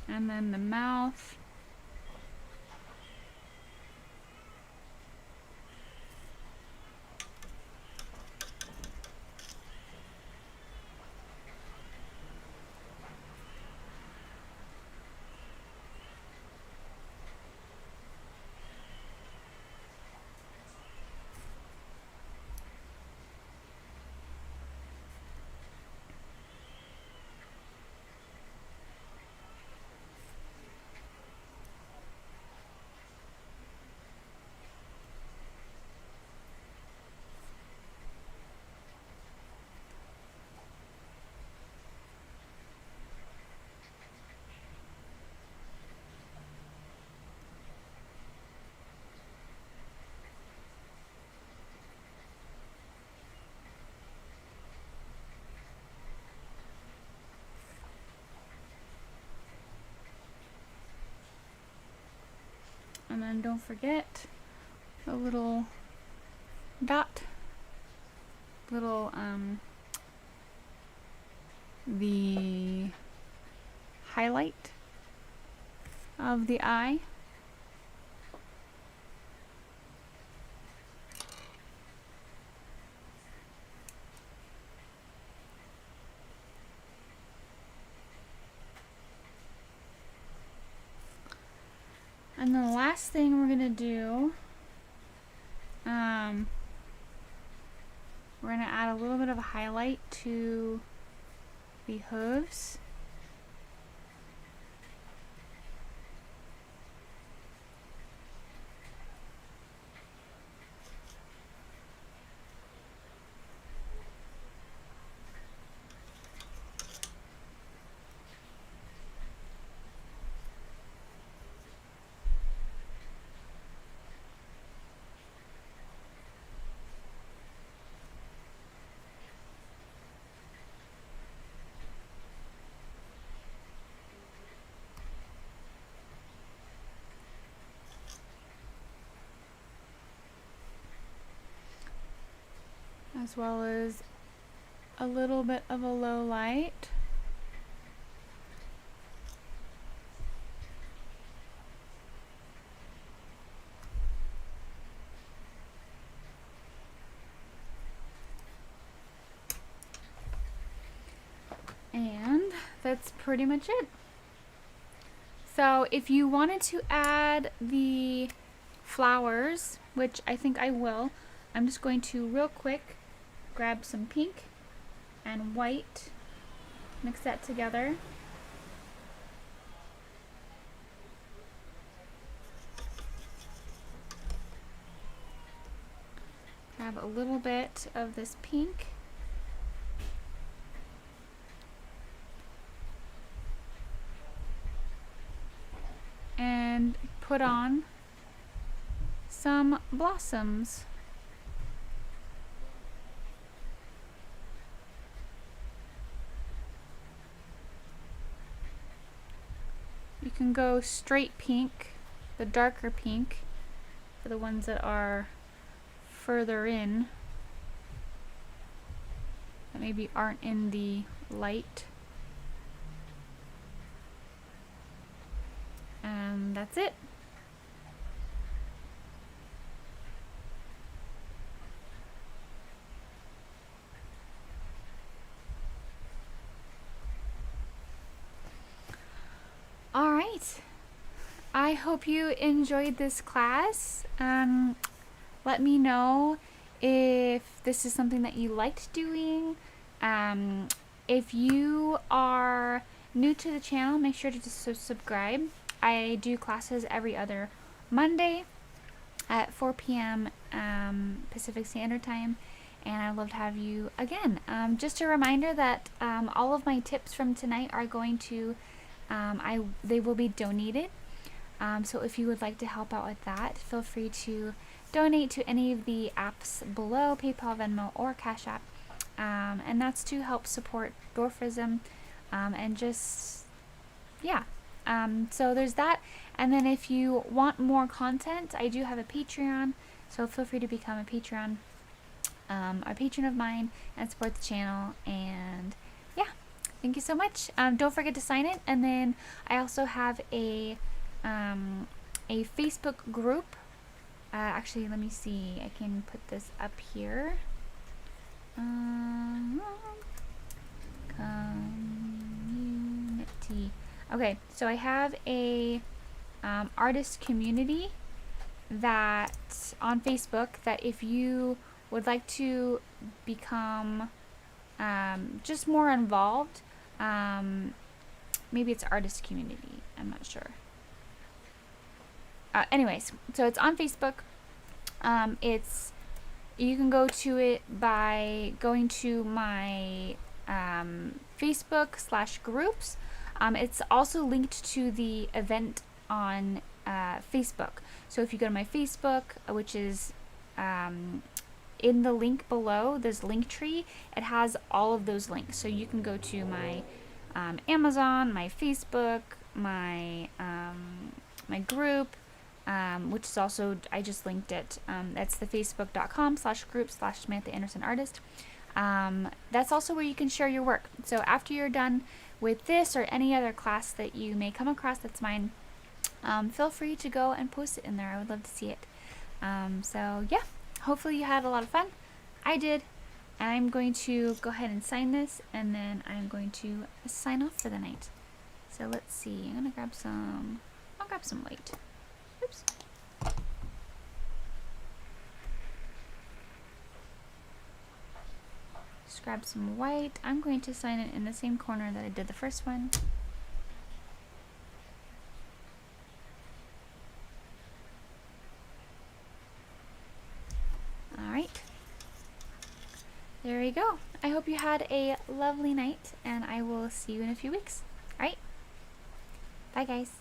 And then the mouth. And then don't forget the little dot, little the highlight of the eye. And the last thing we're gonna do, we're gonna add a little bit of a highlight to the hooves. as well as a little bit of a low light. And that's pretty much it. So if you wanted to add the flowers, which I think I will, I'm just going to real quick grab some pink and white, mix that together. Grab a little bit of this pink. And put on some blossoms. You can go straight pink, the darker pink, for the ones that are further in, that maybe aren't in the light. And that's it. All right. I hope you enjoyed this class. Let me know if this is something that you liked doing. If you are new to the channel, make sure to subscribe. I do classes every other Monday at 4 p.m. Pacific Standard Time, and I'd love to have you again. Just a reminder that all of my tips from tonight are going to, they will be donated. So if you would like to help out with that, feel free to donate to any of the apps below, PayPal, Venmo, or CashApp. And that's to help support dwarfism, and just, yeah. So there's that. And then if you want more content, I do have a Patreon, so feel free to become a patron of mine and support the channel. And yeah, thank you so much. Don't forget to sign it. And then I also have a Facebook group. Actually, let me see. I can put this up here. Community. Okay, so I have a artist community that on Facebook, that if you would like to become just more involved, maybe it's artist community, I'm not sure. Anyways, so it's on Facebook. You can go to it by going to my Facebook/groups. It's also linked to the event on Facebook. So if you go to my Facebook, which is in the link below, this link tree, it has all of those links. So you can go to my Amazon, my Facebook, my my group, which is also, I just linked it. That's the facebook.com/group/SamanthaAndersonArtist. That's also where you can share your work. So after you're done with this or any other class that you may come across that's mine, feel free to go and post it in there. I would love to see it. So yeah, hopefully you had a lot of fun. I did. I'm going to go ahead and sign this, and then I'm going to sign off for the night. So let's see. I'm gonna grab some. I'll grab some white. Oops. Just grab some white. I'm going to sign it in the same corner that I did the first one. Alright. There we go. I hope you had a lovely night, and I will see you in a few weeks. Alright? Bye, guys.